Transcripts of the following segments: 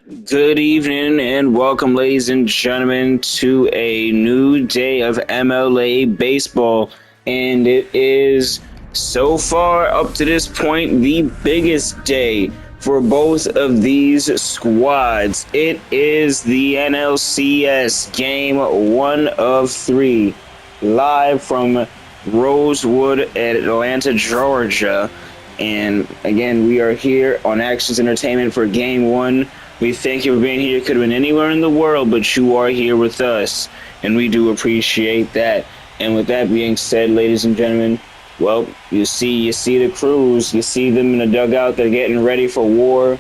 Good evening and welcome, ladies and gentlemen, to a new day of MLA baseball. And it is so far up to this point the biggest day for both of these squads. It is the NLCS game 1 of 3, live from Rosewood, Atlanta, Georgia. And again, we are here on Actions Entertainment for game 1. We thank you for being here. Could have been anywhere in the world, but you are here with us, and we do appreciate that. And with that being said, ladies and gentlemen, well, you see the crews. You see them in the dugout. They're getting ready for war.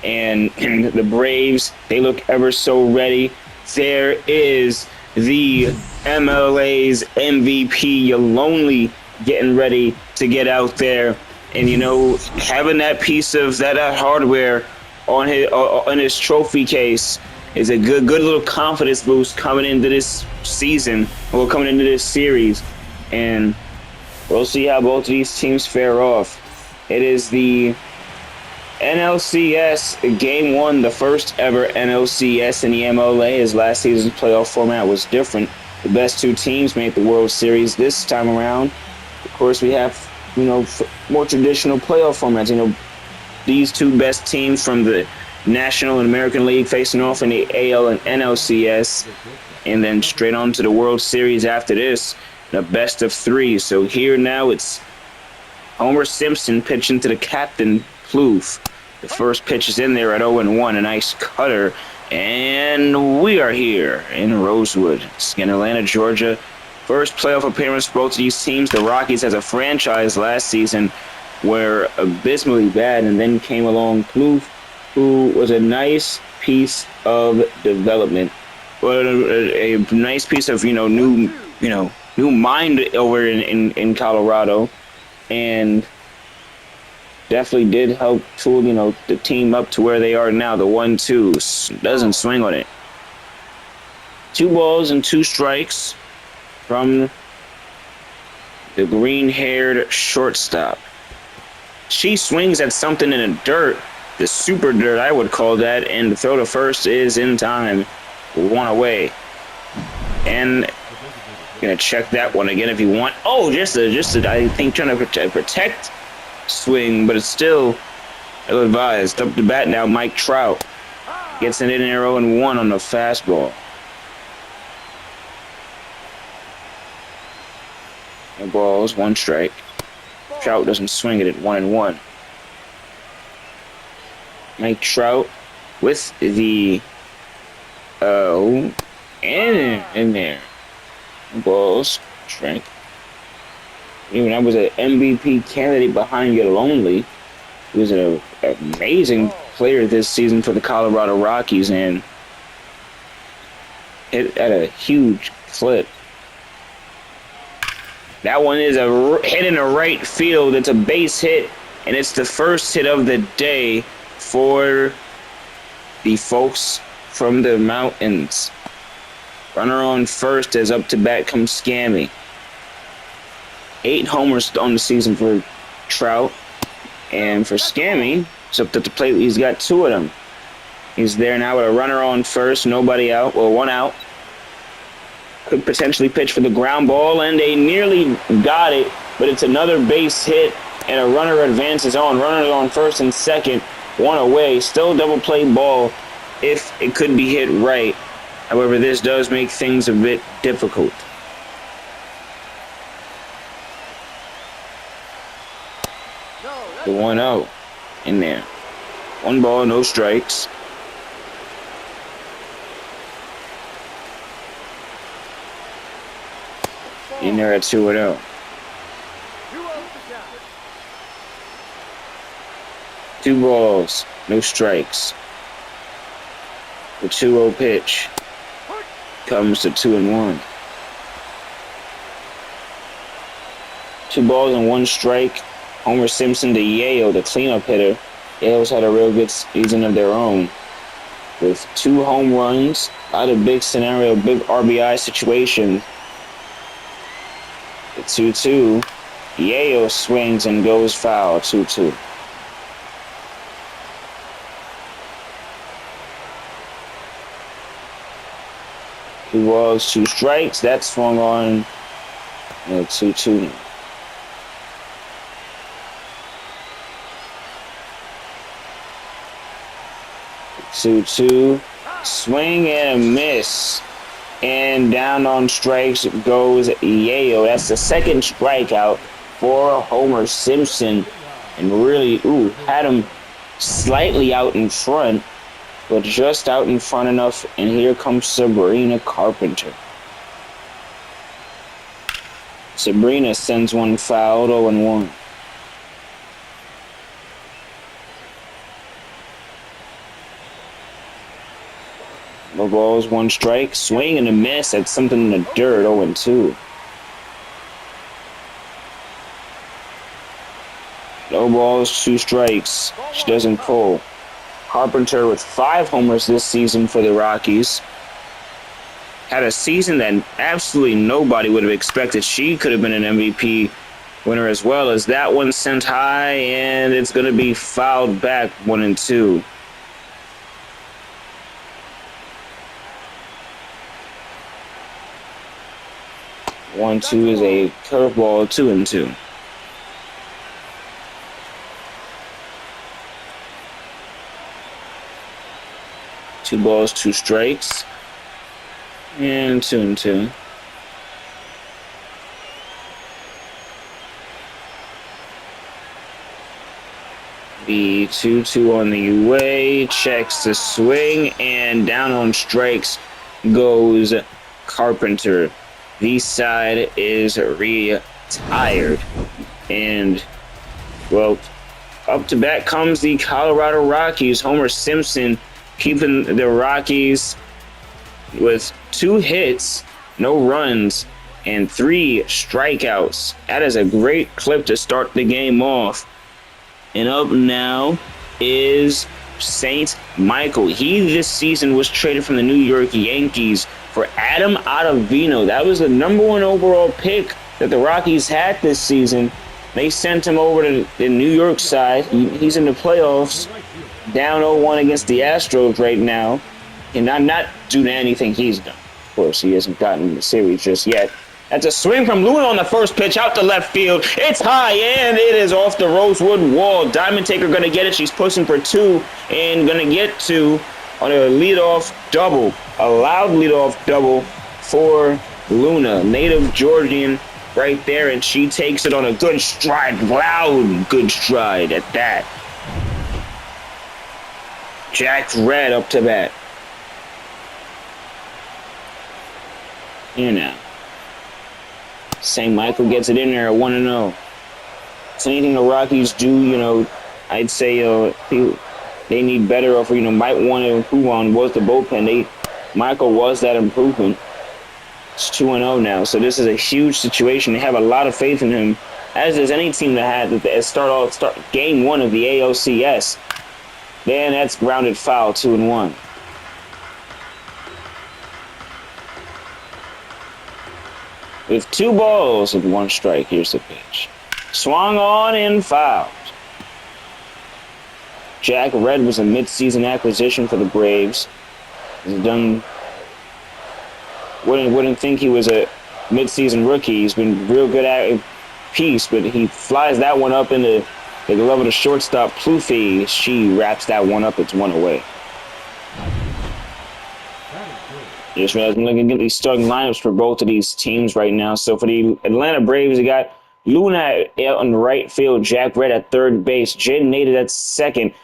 And the Braves, they look ever so ready. There is the MLA's MVP, Lonely, getting ready to get out there. And, having that piece of that hardware on his trophy case is a good little confidence boost coming into this season, or coming into this series. And we'll see how both of these teams fare off. It is the NLCS Game 1, the first ever NLCS in the MLA, as last season's playoff format was different. The best two teams made the World Series this time around. Of course, we have, more traditional playoff formats. These two best teams from the National and American League facing off in the AL and NLCS, and then straight on to the World Series after this, the best of 3. So here now it's Homer Simpson pitching to the captain, Plouffe. The first pitch is in there at 0-1, a nice cutter, and we are here in Rosewood, in Atlanta, Georgia. First playoff appearance for both of these teams. The Rockies, as a franchise last season, were abysmally bad, and then came along Plouffe, who was a nice piece of development, but a nice piece of new mind over in Colorado, and definitely did help tool the team up to where they are now. The 1-2 doesn't swing on it. 2 balls and 2 strikes from the green-haired shortstop. She swings at something in the dirt, the super dirt, I would call that, and the throw to first is in time. 1 away. And gonna check that one again if you want. Oh, just a I think trying to protect swing, but it's still ill-advised. Up the bat now, Mike Trout gets an in there 0-1 on the fastball. No balls, 1 strike. Trout doesn't swing it at 1-1. Mike Trout with the and in there. Balls, strike. Even I was an MVP candidate behind you lonely. He was an amazing player this season for the Colorado Rockies, and hit at a huge clip. That one is a hit in the right field. It's a base hit, and it's the first hit of the day for the folks from the mountains. Runner on first as up to bat comes Scammy. 8 homers on the season for Trout, and for Scammy, it's up at the plate. He's got 2 of them. He's there now with a runner on first, nobody out, well, 1 out. Could potentially pitch for the ground ball, and they nearly got it, but it's another base hit, and a runner advances on. Runner on first and second, 1 away. Still double play ball if it could be hit right. However, this does make things a bit difficult. The 1-0 in there. 1 ball, no strikes. In there at 2-0. Two balls, no strikes. The 2-0 pitch comes to 2-1. 2 balls and 1 strike. Homer Simpson to Yale, the cleanup hitter. Yale's had a real good season of their own, with 2 home runs, a lot of big scenario, big RBI situation. The 2-2. Yale swings and goes foul, 2-2. 2 balls, 2 strikes. That swung on 2-2. 2-2. Swing and a miss. And down on strikes goes Yale. That's the second strikeout for Homer Simpson. And really, had him slightly out in front, but just out in front enough. And here comes Sabrina Carpenter. Sabrina sends one foul, 0-1. No balls, 1 strike. Swing and a miss. That's something in the dirt, 0-2. No balls, 2 strikes. She doesn't pull. Carpenter with 5 homers this season for the Rockies. Had a season that absolutely nobody would have expected. She could have been an MVP winner as well. As that one sent high, and it's going to be fouled back, 1-2. 1-2 is a curveball, 2-2. Two balls, 2 strikes, and 2-2. The 2-2 on the way, checks the swing, and down on strikes goes Carpenter. The side is retired. And, well, up to bat comes the Colorado Rockies. Homer Simpson keeping the Rockies with 2 hits, no runs, and 3 strikeouts. That is a great clip to start the game off. And up now is St. Michael. He this season was traded from the New York Yankees for Adam Ottavino. That was the #1 overall pick that the Rockies had this season. They sent him over to the New York side. He's in the playoffs, down 0-1 against the Astros right now. And not due to anything he's done. Of course, he hasn't gotten the series just yet. That's a swing from Luna on the first pitch out to left field. It's high, and it is off the rosewood wall. Diamond Taker going to get it. She's pushing for 2 and going to get 2 on a leadoff double. A loud leadoff double for Luna. Native Georgian right there, and she takes it on a good stride. Loud, good stride at that. Jack Red up to bat. Here now. St. Michael gets it in there at 1-0. So anything the Rockies do, I'd say they need better or might want to improve on was the bullpen. Michael was that improvement. It's 2-0 now, so this is a huge situation. They have a lot of faith in him, as does any team that had start game 1 of the ALCS. Then that's grounded foul, 2-1. With 2 balls and 1 strike, here's the pitch. Swung on and fouled. Jack Red was a mid-season acquisition for the Braves. He's done. Wouldn't think he was a mid-season rookie. He's been real good at piece, but he flies that one up into the glove of the shortstop, Pluffy. She wraps that one up. It's 1 away. Just realized I'm looking at these starting lineups for both of these teams right now. So for the Atlanta Braves, they got Luna on the right field, Jack Red at third base, Jen Nader at second.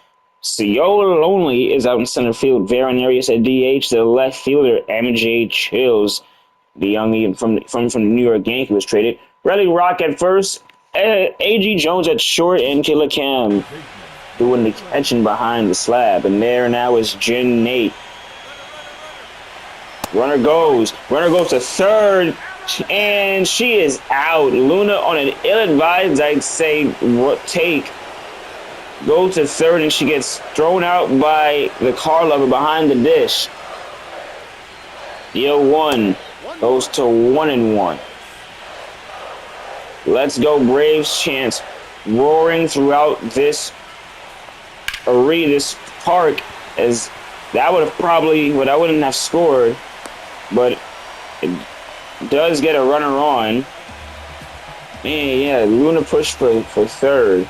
Ciola Lonely is out in center field. Varon Arias at DH. The left fielder, MJ Chills, the young from the New York Yankees, was traded. Riley Rock at first. A.G. Jones at short, and Killer Cam doing the catching behind the slab. And there now is Jen Nate. Runner goes to third, and she is out. Luna on an ill-advised, I'd say, take. Goes to third, and she gets thrown out by the car lover behind the dish. The 0-1 goes to 1-1. Let's go Braves chants roaring throughout this arena, this park, as that would have probably, I wouldn't have scored, but It does get a runner on. Man, yeah, Luna pushed for third,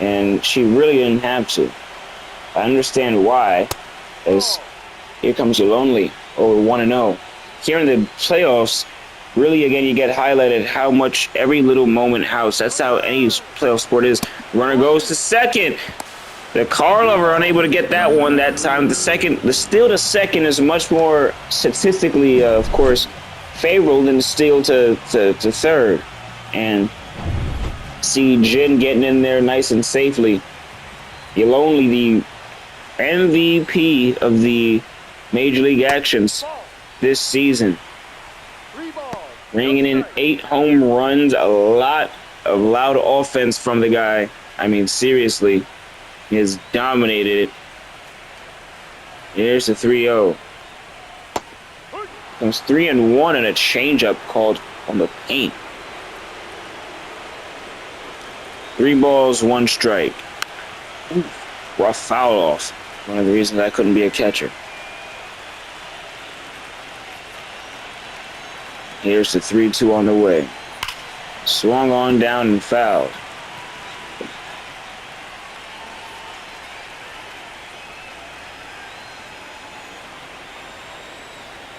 and she really didn't have to. I understand why, as here comes your lonely over 1-0. Here in the playoffs, really, again, you get highlighted how much every little moment counts. That's how any playoff sport is. Runner goes to second. The Karlover unable to get that one that time. The second is much more statistically, of course, favorable than the steal to third. And see Jin getting in there nice and safely. You'll only the MVP of the Major League actions this season. Bringing in 8 home runs, a lot of loud offense from the guy. I mean, seriously, he has dominated it. Here's the 3-0. Comes 3-1 and a changeup called on the paint. 3 balls, 1 strike. Rough foul off. One of the reasons I couldn't be a catcher. Here's the 3-2 on the way. Swung on down and fouled.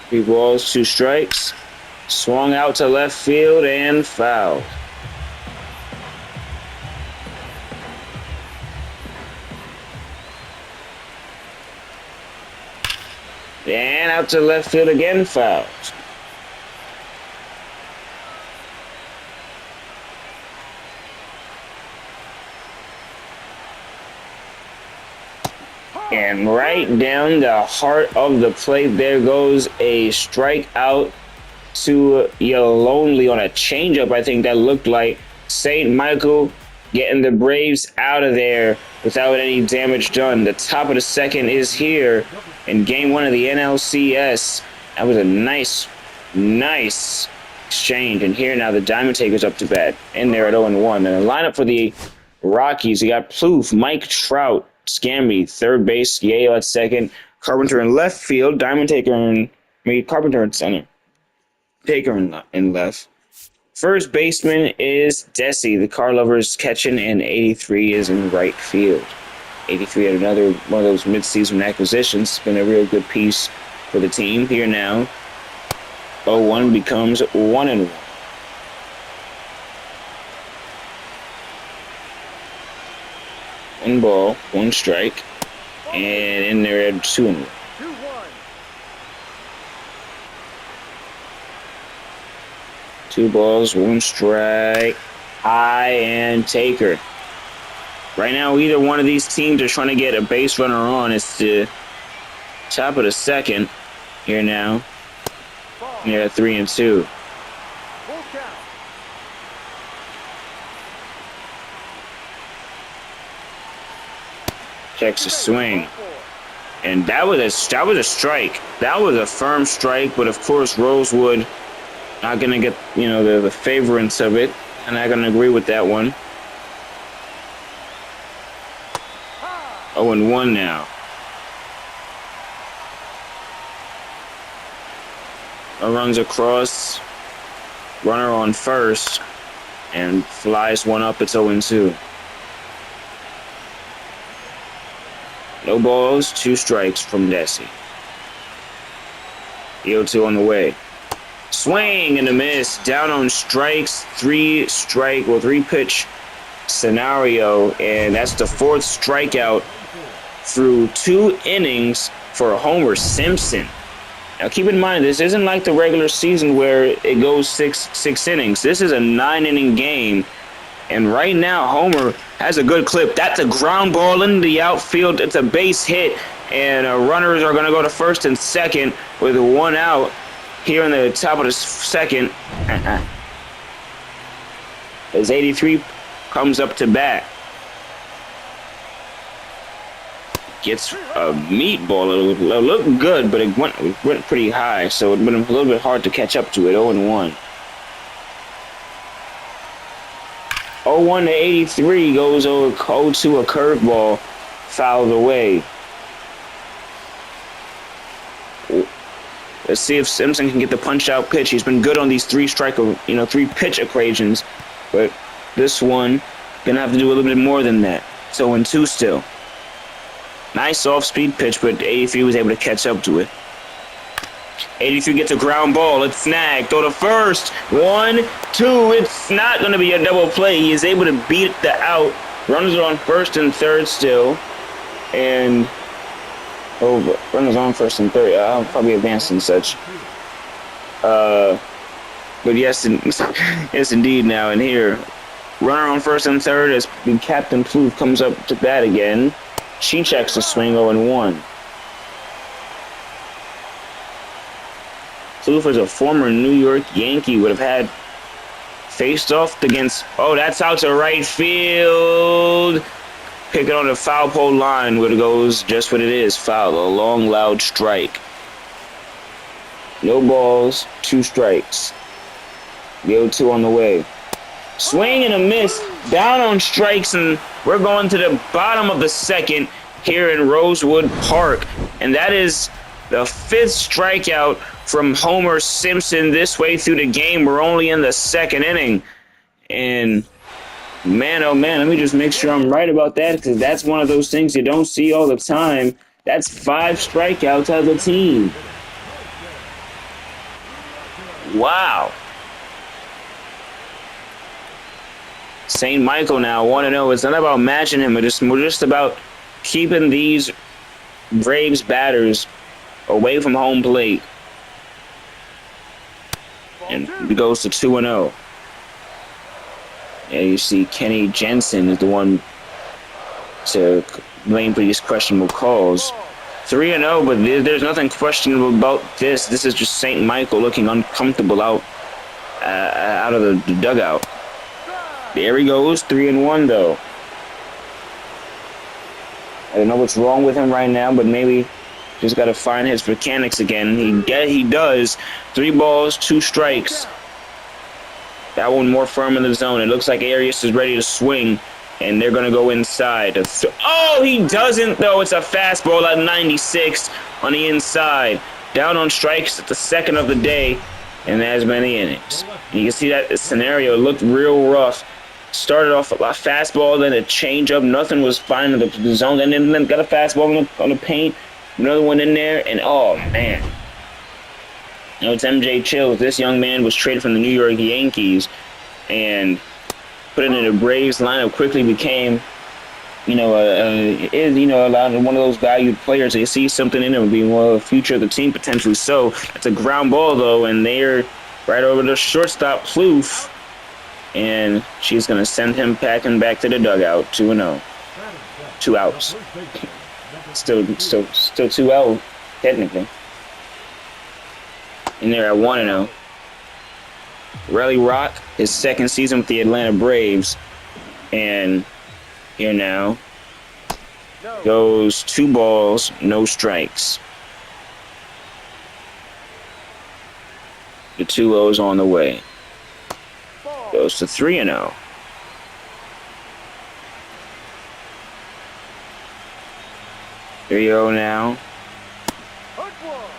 Three balls, 2 strikes. Swung out to left field and fouled. And out to left field again, fouled. And right down the heart of the plate, there goes a strikeout to Lonely on a changeup, I think that looked like. St. Michael getting the Braves out of there without any damage done. The top of the second is here in game 1 of the NLCS. That was a nice exchange. And here now the Diamond Takers up to bat. In there at 0-1. And the lineup for the Rockies, you got Plouffe, Mike Trout, Scamby, third base, Yale at second, Carpenter in left field, Carpenter in center, Taker in left. First baseman is Desi, the car lovers catching, and 83 is in right field. 83 had another one of those mid-season acquisitions. Been a real good piece for the team. Here now, 0-1 becomes 1-1. One ball, 1 strike, and in there at 2-1. 2 balls, 1 strike, high and Taker. Right now, either one of these teams are trying to get a base runner on. It's the top of the second here now. They're at 3-2. Checks a swing, and that was a strike. That was a firm strike, but of course Rosewood not gonna get the favorance of it, and I'm gonna agree with that one. 0-1 now. Runs across, runner on first, and flies one up. It's 0-2. No balls, 2 strikes from Desi. 0-2 on the way. Swing and a miss. Down on strikes. 3 pitch scenario. And that's the 4th strikeout through 2 innings for Homer Simpson. Now keep in mind, this isn't like the regular season where it goes six innings. This is a 9-inning game. And right now, Homer has a good clip. That's a ground ball in the outfield. It's a base hit. And runners are going to go to first and second with 1 out here in the top of the second. As 83 comes up to bat. Gets a meatball. It looked good, but it went pretty high. So it would have been a little bit hard to catch up to it. 0-1. 0-1 to 83 goes over 0-2, a curveball fouled away. Let's see if Simpson can get the punch-out pitch. He's been good on these three pitch occasions, but this one gonna have to do a little bit more than that. So 0-2 still. Nice off-speed pitch, but 83 was able to catch up to it. 83 gets a ground ball. It's snagged. Throw to first. 1-2. It's not going to be a double play. He is able to beat the out. Runners are on first and third still. And runners on first and third. I'll probably advance and such. But yes, yes indeed now. And here, runner on first and third as Captain Plouffe comes up to bat again. She checks the swing 0-1. Plouffe is a former New York Yankee, would have had faced off against, that's out to right field. Pick it on the foul pole line where it goes just what it is, foul, a long, loud strike. No balls, 2 strikes. The 0-2 on the way. Swing and a miss, down on strikes, and we're going to the bottom of the second here in Rosewood Park. And that is the 5th strikeout from Homer Simpson this way through the game. We're only in the 2nd inning. And man, oh man, let me just make sure I'm right about that, because that's one of those things you don't see all the time. That's 5 strikeouts as a team. Wow. St. Michael now 1-0. It's not about matching him. We're just about keeping these Braves batters away from home plate. And it goes to 2-0. And you see Kenny Jensen is the one to blame for these questionable calls. 3-0, but there's nothing questionable about this. This is just St. Michael looking uncomfortable out of the dugout. There he goes, 3-1 though. I don't know what's wrong with him right now, but maybe just got to find his mechanics again. He does. 3 balls, 2 strikes. That one more firm in the zone. It looks like Arias is ready to swing, and they're going to go inside. He doesn't, though. It's a fastball at 96 on the inside. Down on strikes at the 2nd of the day, and that has been the innings. And you can see that scenario looked real rough. Started off a fastball, then a changeup. Nothing was fine in the zone. And then got a fastball on the paint. Another one in there, and oh, man. It's MJ Chills. This young man was traded from the New York Yankees and put it in the Braves lineup. Quickly became, one of those valued players. They see something in him being one of the future of the team potentially. So it's a ground ball though, and they're right over the shortstop Plouffe, and she's gonna send him packing back to the dugout. 2-0, 2 outs. Still 2 out technically. And they're at 1-0. Relly Rock, his 2nd season with the Atlanta Braves. And here now goes 2 balls, no strikes. The 2-0's on the way. Goes to 3-0. Now.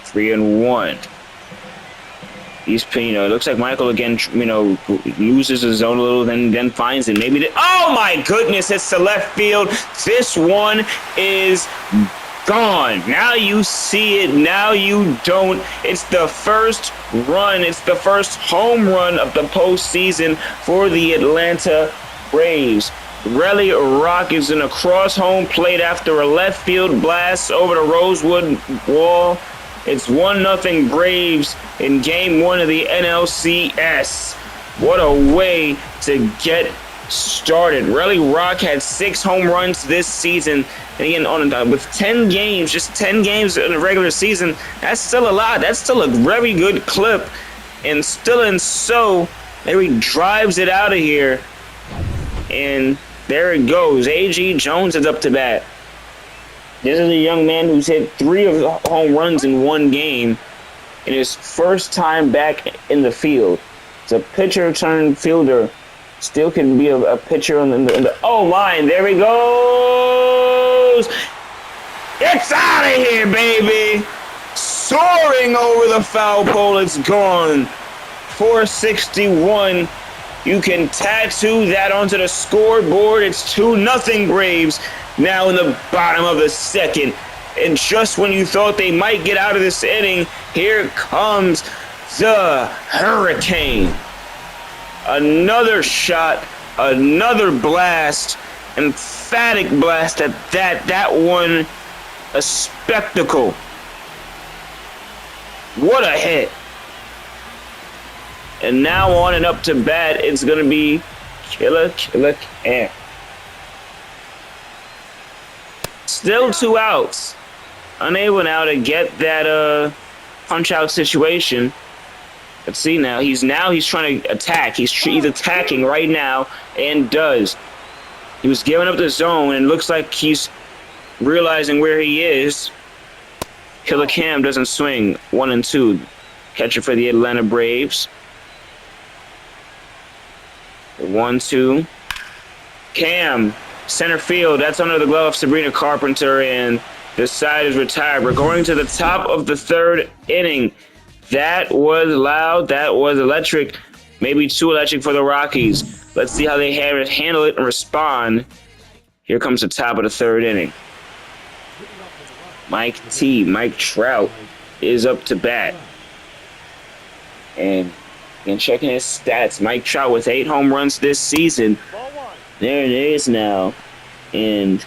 3-1. It looks like Michael again, loses his zone a little, then finds it. Maybe oh my goodness, it's to left field. This one is gone. Now you see it, now you don't. It's the first run, it's the first home run of the postseason for the Atlanta Braves. Relly Rock is in a cross home plate after a left field blast over the Rosewood wall. It's 1-0 Braves in Game 1 of the NLCS. What a way to get started. Relly Rock had 6 home runs this season. And again, with 10 games, just 10 games in the regular season, that's still a lot. That's still a very good clip. And there he drives it out of here. And there it goes. A.G. Jones is up to bat. This is a young man who's hit 3 of the home runs in 1 game in his first time back in the field. It's a pitcher turned fielder. Still can be a pitcher in the line. There he goes. It's out of here, baby. soaring over the foul pole. It's gone. 461. You can tattoo that onto the scoreboard. It's 2-0 Braves now in the bottom of the second. And just when you thought they might get out of this inning, here comes the Hurricane. Another shot, another blast, emphatic blast at that. That one, a spectacle. What a hit. And now on and up to bat, it's going to be Killer Cam. Still 2 outs. Unable now to get that punch-out situation. Let's see now. He's trying to attack. He's attacking right now and does. He was giving up the zone and looks like he's realizing where he is. Killer Cam doesn't swing. 1-2. Catcher for the Atlanta Braves. 1-2. Cam, center field. That's under the glove of Sabrina Carpenter, and the side is retired. We're going to the top of the third inning. That was loud. That was electric. Maybe too electric for the Rockies. Let's see how they handle it and respond. Here comes the top of the third inning. Mike Trout, is up to bat. And checking his stats, Mike Trout with 8 home runs this season. There it is now. And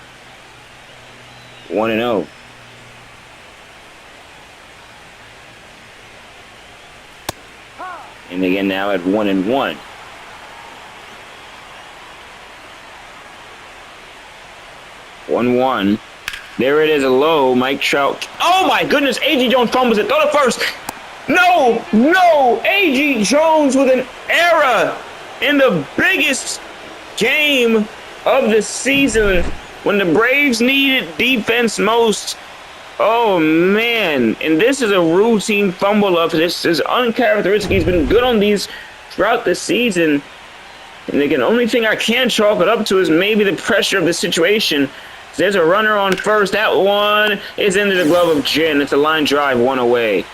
1-0. And again now at 1-1. 1-1. There it is, a low. Mike Trout. Oh my goodness! A.G. Jones fumbles it. Throw to first. No! A.G. Jones with an error in the biggest game of the season when the Braves needed defense most. Oh man! And this is a routine fumble up. This is uncharacteristic. He's been good on these throughout the season. And the only thing I can chalk it up to is maybe the pressure of the situation. There's a runner on first. That one is into the glove of Jin. It's a line drive, 1 away.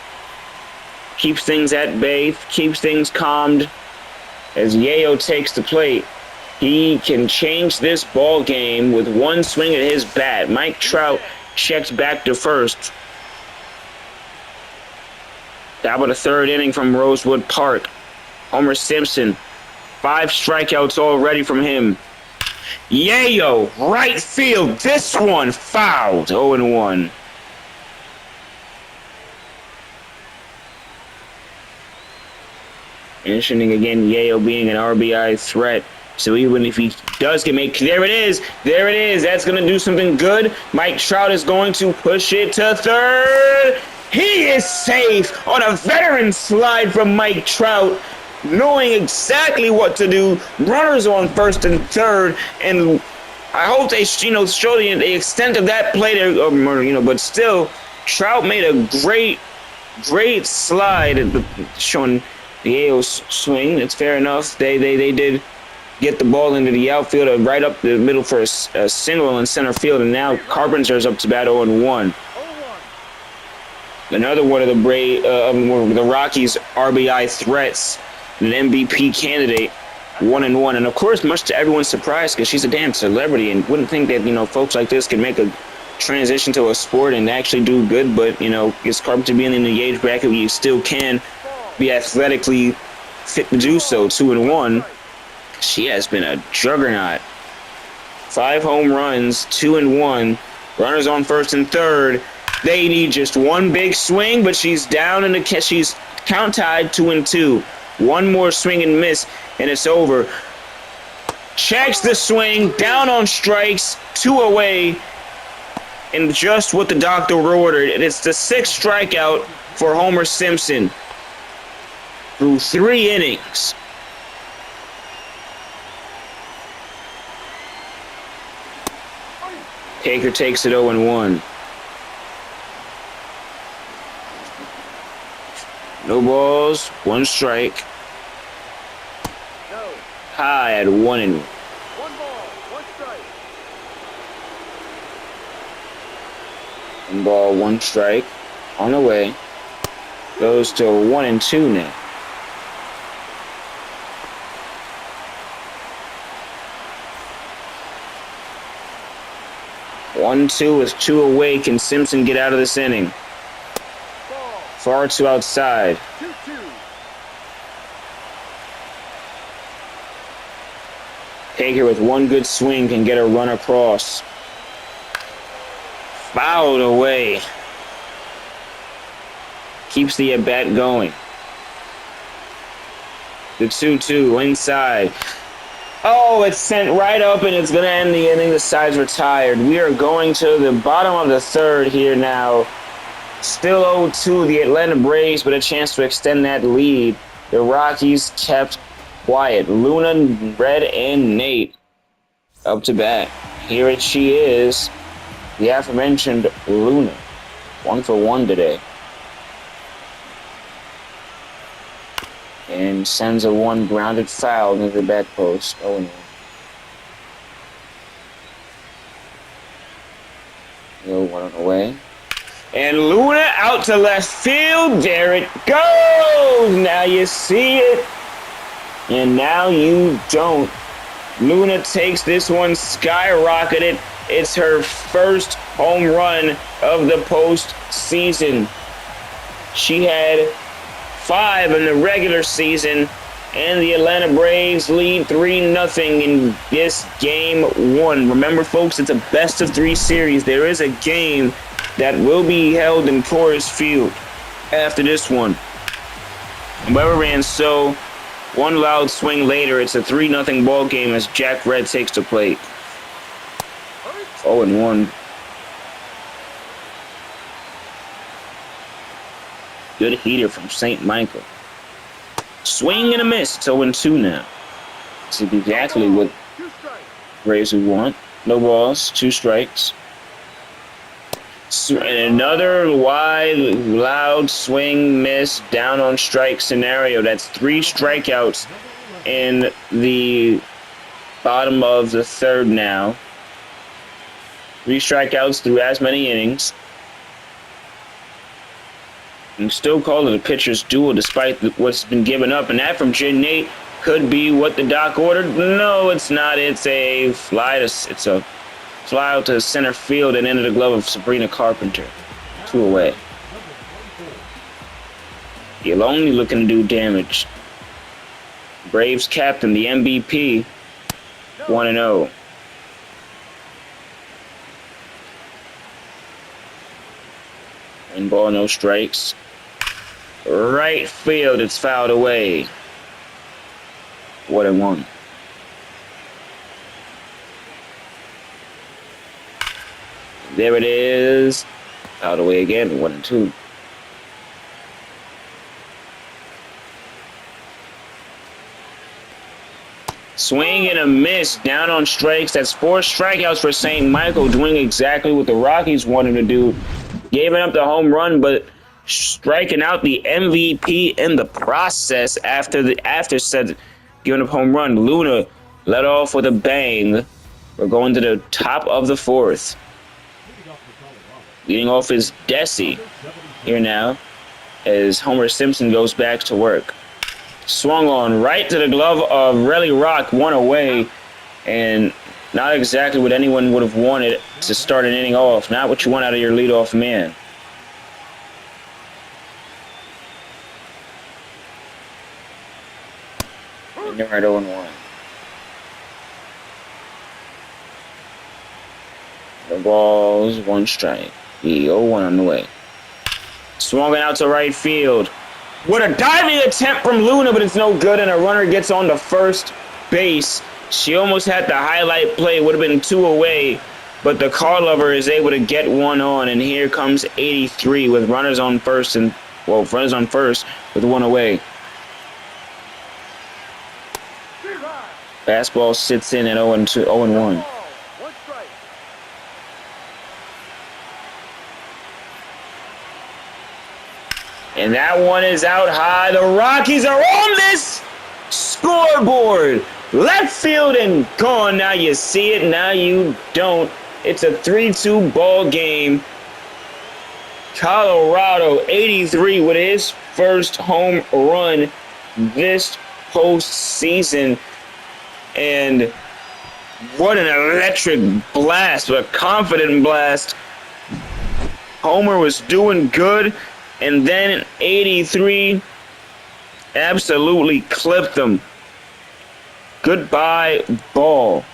Keeps things at bay, keeps things calmed as Yayo takes the plate. He can change this ball game with 1 swing at his bat. Mike Trout checks back to first. Top of the third inning from Rosewood Park. Homer Simpson, 5 strikeouts already from him. Yayo, right field. This one fouled. 0-1. Interesting again, Yayo being an RBI threat. So even if he does get made, there it is. That's going to do something good. Mike Trout is going to push it to third. He is safe on a veteran slide from Mike Trout, knowing exactly what to do. Runners on first and third, and I hope they show the extent of that play there, but still, Trout made a great slide, showing the Yayo's swing. It's fair enough. They did get the ball into the outfield, right up the middle for a single in center field, and now Carpenter's up to bat 0-1. Another one of the Rockies' RBI threats, an MVP candidate, 1-1. And of course, much to everyone's surprise, because she's a damn celebrity, and wouldn't think that folks like this can make a transition to a sport and actually do good. But it's Carpenter being in the age bracket where you still can be athletically fit to do so. 2-1. She has been a juggernaut. 5 home runs, 2-1. Runners on first and third. They need just 1 big swing, but she's down in the catch. She's count tied 2-2. 1 more swing and miss, and it's over. Checks the swing, down on strikes, 2 away, and just what the doctor ordered. And it's the 6th strikeout for Homer Simpson through 3 innings. Taker takes it 0-1. No balls, 1 strike. No. High at 1-1. 1 ball, 1 strike. 1 ball, 1 strike. On the way. Goes to 1-2 now. One, two with 2 away. Can Simpson get out of this inning? Ball. Far too outside. 2-2. Hager with one good swing can get a run across. Fouled away. Keeps the at-bat going. The 2-2 inside. Oh, it's sent right up, and it's going to end the inning. The side's retired. We are going to the bottom of the third here now. Still 0-2, the Atlanta Braves, but a chance to extend that lead. The Rockies kept quiet. Luna, Red, and Nate up to bat. Here she is, the aforementioned Luna. 1 for 1 today. And sends a 1 grounded foul into the back post. Oh no. No, 1 on the way. And Luna out to left field. There it goes. Now you see it. And now you don't. Luna takes this one, skyrocketed. It's her first home run of the postseason. She had 5 in the regular season, and the Atlanta Braves lead 3-0 in this game 1. Remember, folks, it's a best-of-3 series. There is a game that will be held in Coors Field after this one. However, and so, one loud swing later, it's a 3-0 ball game as Jack Red takes the plate. 0-1. Good heater from St. Michael. Swing and a miss. It's 0-2 now. This is exactly what Braves would want. No balls, 2 strikes. And another wide, loud swing miss down on strike scenario. That's 3 strikeouts in the bottom of the third now. 3 strikeouts through as many innings. And still call it a pitcher's duel despite what's been given up. And that from Jen Nate could be what the doc ordered. No, it's not. It's a fly out to center field and into the glove of Sabrina Carpenter. 2 away. You're only looking to do damage. Braves captain, the MVP, 1-0. One ball, no strikes. Right field, it's fouled away. 1-1. There it is. Fouled away again, 1-2. Swing and a miss, down on strikes. That's 4 strikeouts for St. Michael, doing exactly what the Rockies wanted to do. Giving up the home run, but striking out the MVP in the process after said giving up home run. Luna let off with a bang. We're going to the top of the 4th. Leading off is Desi here now as Homer Simpson goes back to work. Swung on right to the glove of Relly Rock, 1 away, and not exactly what anyone would have wanted to start an inning off. Not what you want out of your leadoff man. And you're right 0-1. The ball's 1 strike. The 0-1 on the way. Swung it out to right field. What a diving attempt from Luna, but it's no good, and a runner gets on to first base. She almost had the highlight play. It would have been 2 away, but the car lover is able to get 1 on, and here comes 83 with runners on first with 1 away. Fastball sits in at 0-1. And that one is out high. The Rockies are on this scoreboard. Left field and gone. Now you see it, now you don't. It's a 3-2 ball game. Colorado 83 with his first home run this postseason. And what an electric blast, a confident blast. Homer was doing good, and then 83 absolutely clipped them. Goodbye, ball.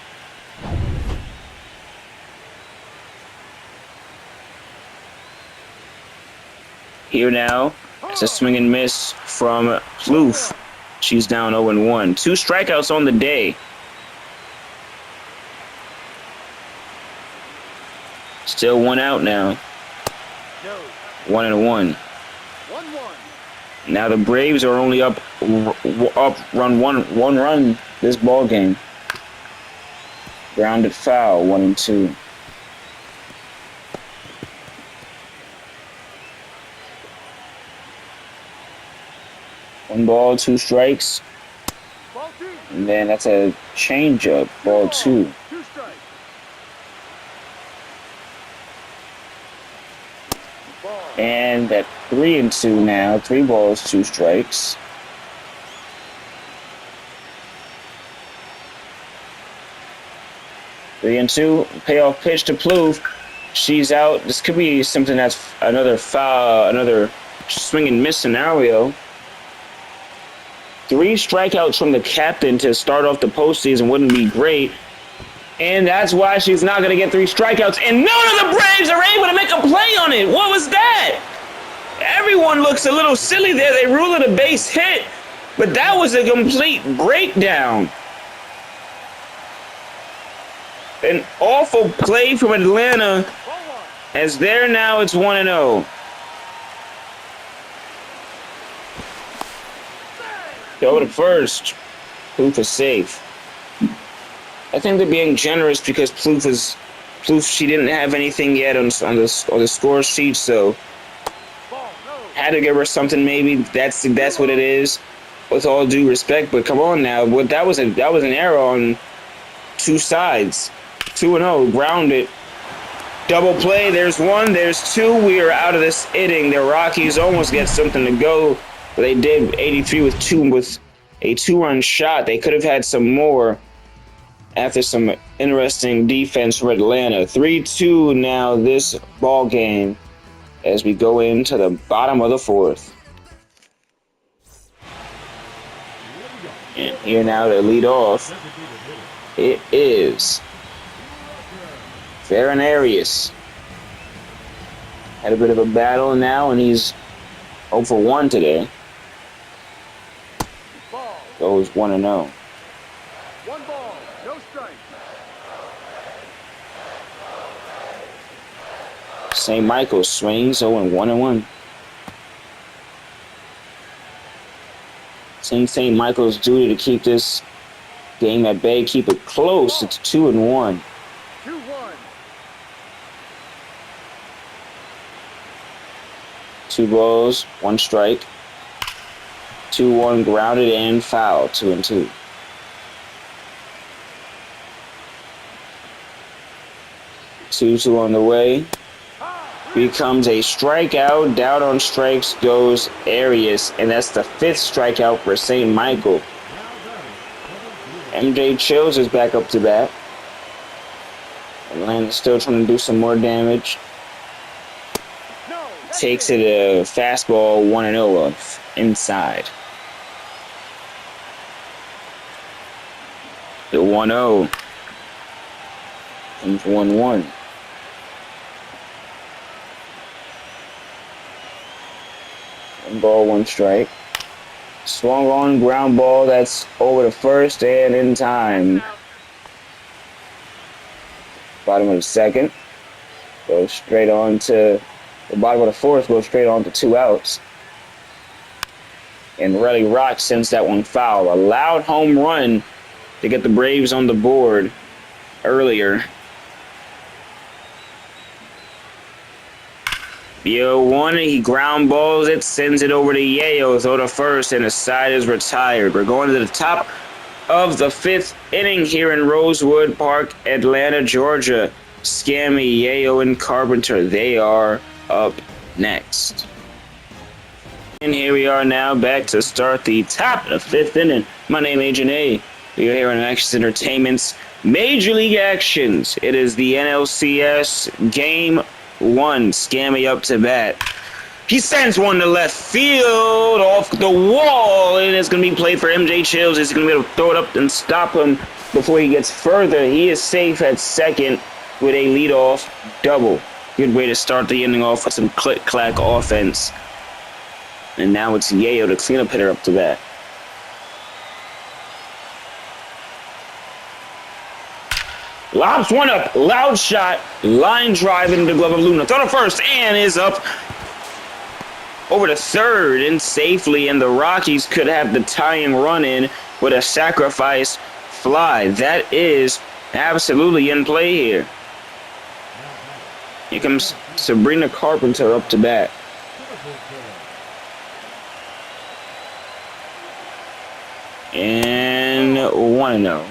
Here now, it's a swing and miss from Plouffe. She's down 0-1. 2 strikeouts on the day. Still 1 out now. 1-1. 1-1. Now the Braves are only up run one run this ball game. Grounded foul, 1-2. One ball, 2 strikes. Ball 2. And then that's a changeup, ball 2. 2 strikes. Ball. And at 3-2 now, 3 balls, 2 strikes. Three and two, payoff pitch to Plouffe. She's out. This could be something that's another foul, another swing and miss scenario. 3 strikeouts from the captain to start off the postseason wouldn't be great. And that's why she's not going to get 3 strikeouts. And none of the Braves are able to make a play on it. What was that? Everyone looks a little silly there. They ruled it a base hit. But that was a complete breakdown. An awful play from Atlanta. As there now, it's 1-0. Go to first. Plouffe is safe. I think they're being generous because Plouffe, she didn't have anything yet on the score sheet, so had to give her something. Maybe that's what it is. With all due respect, but come on now, that was an error on 2 sides. 2-0, grounded. Double play. There's 1. There's 2. We are out of this inning. The Rockies almost get something to go. But they did 83 with a 2-run shot. They could have had some more after some interesting defense from Atlanta. 3-2 now this ball game as we go into the bottom of the 4th. And here now to lead off, it is Farinarius. Had a bit of a battle now, and he's 0 for 1 today. Goes 1-0. 1 ball, no strike. St. Michael's swings 0-1-1. St. Michael's duty to keep this game at bay, keep it close. It's 2-1. 2-1. 2 balls, 1 strike. 2-1 grounded and foul. 2-2. Two on the way. Becomes a strikeout. Down on strikes goes Arias, and that's the 5th strikeout for St. Michael. MJ Chills is back up to bat. Atlanta's still trying to do some more damage. Takes it a fastball 1-0 off inside. The 1-0. And 1-1. One ball, 1 strike. Swung on, ground ball, that's over to first and in time. Bottom of the 2nd. Goes straight on to the bottom of the 4th, goes straight on to 2 outs. And Relly Rock sends that one foul. A loud home run to get the Braves on the board earlier. The 0-1, he ground balls it, sends it over to Yayo, throw to first, and the side is retired. We're going to the top of the 5th inning here in Rosewood Park, Atlanta, Georgia. Scammy, Yayo, and Carpenter, they are up next. And here we are now back to start the top of the 5th inning. My name is Agent A. We are here on Actions Entertainment's Major League Actions. It is the NLCS Game 1. Scammy up to bat. He sends one to left field off the wall, and it's going to be played for MJ Chills. He's going to be able to throw it up and stop him before he gets further. He is safe at second with a leadoff double. Good way to start the inning off with some click-clack offense. And now it's Yayo, the cleanup hitter, up to bat. Lobs one up, loud shot, line drive into the glove of Luna. Throw to first and is up over to third and safely, and the Rockies could have the tying run in with a sacrifice fly. That is absolutely in play here. Here comes Sabrina Carpenter up to bat. And 1-0.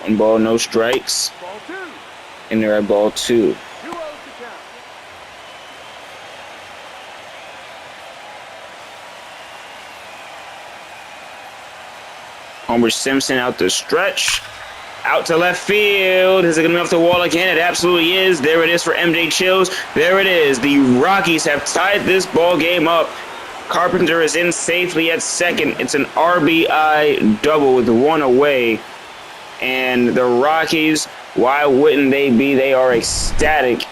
One ball, no strikes. Ball 2. And they're at ball 2. 2-0 to count. Homer Simpson out the stretch. Out to left field. Is it going to be off the wall again? It absolutely is. There it is for MJ Chills. There it is. The Rockies have tied this ball game up. Carpenter is in safely at second. It's an RBI double with one away. And the Rockies, why wouldn't they be? They are ecstatic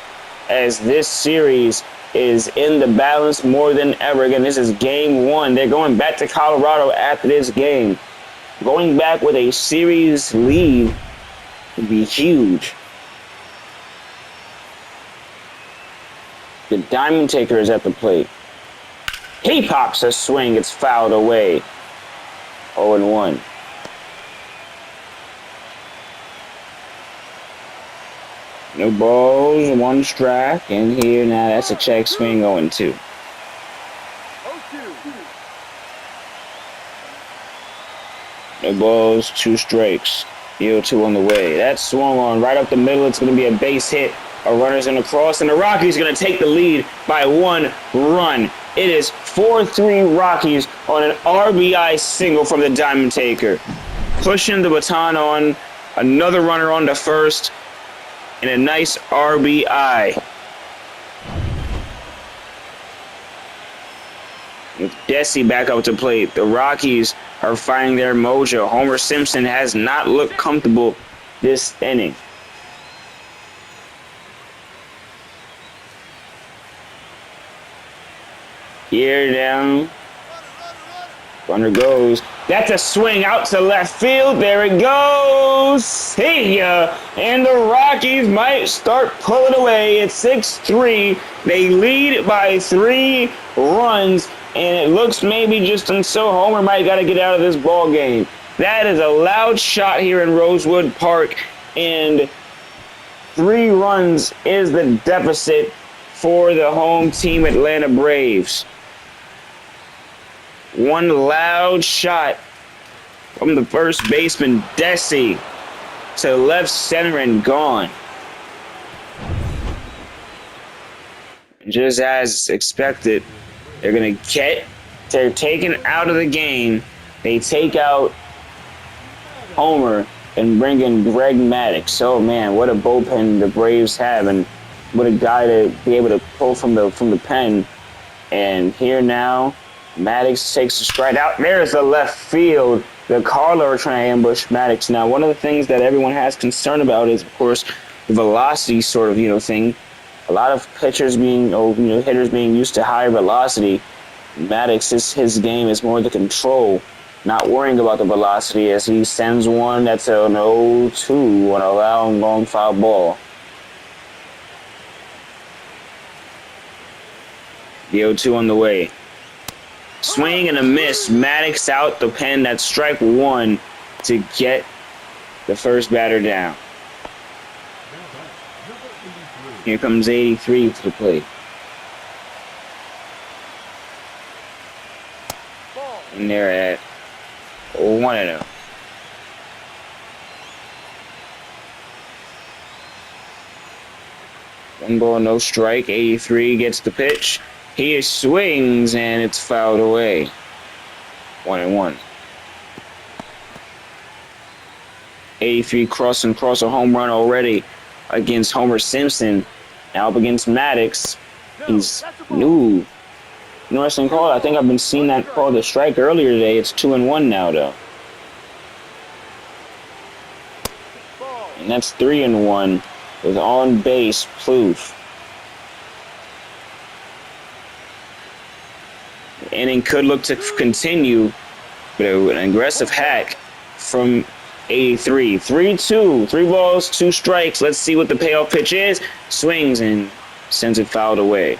as this series is in the balance more than ever. Again, this is game 1. They're going back to Colorado after this game. Going back with a series lead would be huge. The Diamond Taker is at the plate. He pops a swing. It's fouled away. 0-1. No balls, 1 strike, and here now that's a check swing 0-2. 0-2. No balls, 2 strikes. 0-2 on the way. That swung on right up the middle. It's going to be a base hit. A runner's going to cross, and the Rockies are going to take the lead by 1 run. It is 4-3 Rockies on an RBI single from the Diamond Taker. Pushing the baton on. Another runner on to first. And a nice RBI. With Desi back up to plate, the Rockies are finding their mojo. Homer Simpson has not looked comfortable this inning. Here down. Runner goes. That's a swing out to left field. There it goes. See ya. And the Rockies might start pulling away. It's 6-3. They lead by 3 runs. And it looks maybe just until Homer might got to get out of this ball game. That is a loud shot here in Rosewood Park. And 3 runs is the deficit for the home team Atlanta Braves. One loud shot from the first baseman, Desi, to left center and gone. Just as expected, they're taken out of the game. They take out Homer and bring in Greg Maddux. Oh man, what a bullpen the Braves have, and what a guy to be able to pull from the pen. And here now, Maddux takes a stride out. There's the left field. The Carla are trying to ambush Maddux. Now, one of the things that everyone has concern about is, of course, the velocity sort of, thing. A lot of pitchers hitters being used to higher velocity. Maddux, his game is more the control, not worrying about the velocity as he sends one that's an 0-2 on a long foul ball. The 0-2 on the way. Swing and a miss. Maddux out the pen. That's strike 1 to get the first batter down. Here comes 83 to the plate. And they're at 1-0. 1 ball, no strike. 83 gets the pitch. He swings, and it's fouled away. 1-1. 83 cross a home run already against Homer Simpson. Now up against Maddox. He's new. Interesting call. I think I've been seeing that call the strike earlier today. It's 2-1 now, though. And that's 3-1 with on base Plouffe. The inning could look to continue, but an aggressive hack from 83. 3-2. 3 balls, 2 strikes. Let's see what the payoff pitch is. Swings and sends it fouled away.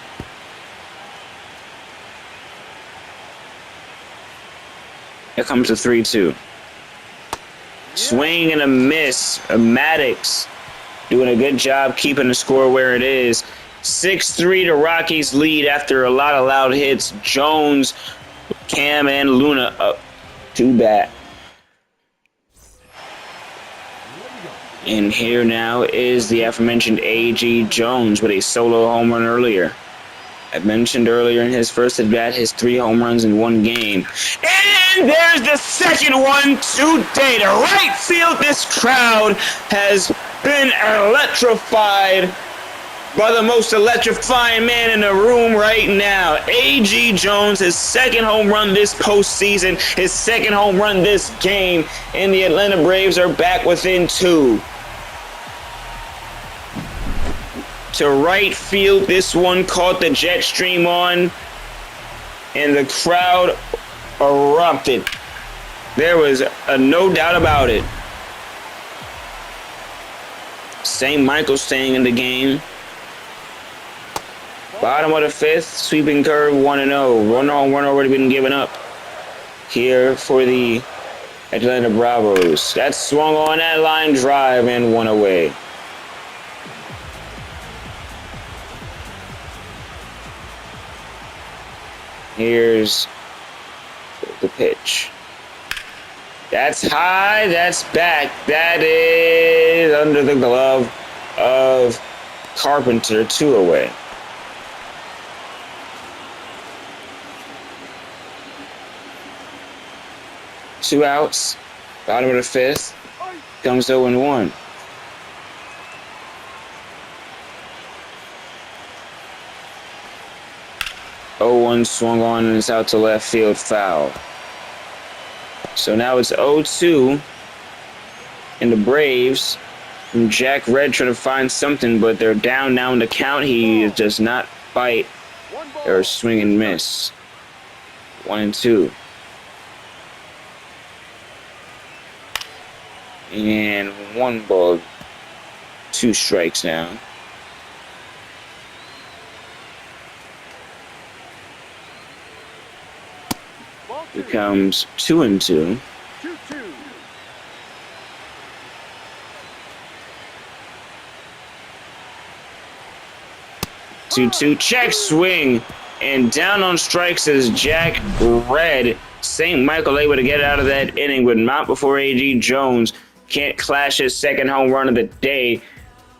Here comes the 3-2. Swing and a miss. Maddox doing a good job keeping the score where it is. 6-3 to Rockies lead after a lot of loud hits. Jones, Cam, and Luna up to bat. And here now is the aforementioned A.G. Jones with a solo home run earlier. I mentioned earlier in his first at bat his 3 home runs in 1 game. And there's the second one today to right field. This crowd has been electrified by the most electrifying man in the room right now. A.G. Jones, his 2nd home run this postseason, his 2nd home run this game, and the Atlanta Braves are back within 2. To right field, this one caught the jet stream on, and the crowd erupted. There was no doubt about it. St. Michael staying in the game. Bottom of the 5th, sweeping curve, 1-0. 1 home run already been given up here for the Atlanta Bravos. That swung on that line drive and 1 away. Here's the pitch. That's high, that's back. That is under the glove of Carpenter, 2 away. Two outs, bottom of the 5th, comes 0-1. One swung on and it's out to left field, foul. So now it's 0-2 in the Braves. And Jack Red trying to find something, but they're down now in the count. He does not bite or swing and miss. 1-2. And 1 ball, 2 strikes now. Becomes 2-2. 2-2. 2-2, check swing, and down on strikes is Jack Red. St. Michael able to get out of that inning, but not before A.G. Jones can't clash his 2nd home run of the day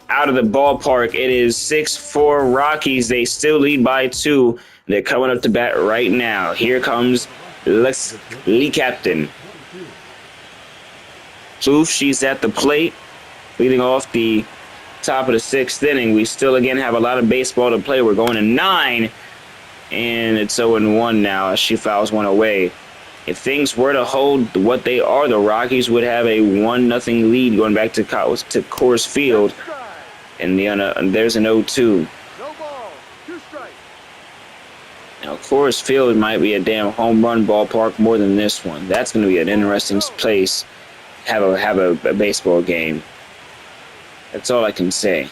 out of the ballpark. It is 6-4 Rockies. They still lead by 2. They're coming up to bat right now. Here comes Lee Captain. Plouffe, she's at the plate, leading off the top of the 6th inning. We still again have a lot of baseball to play. We're going to 9, and it's 0-1 now as she fouls 1 away. If things were to hold what they are, the Rockies would have a 1-0 lead going back to Coors Field, and there's an 0-2. No ball, 2 strikes. Now, Coors Field might be a damn home run ballpark more than this one. That's going to be an interesting place to have a baseball game. That's all I can say.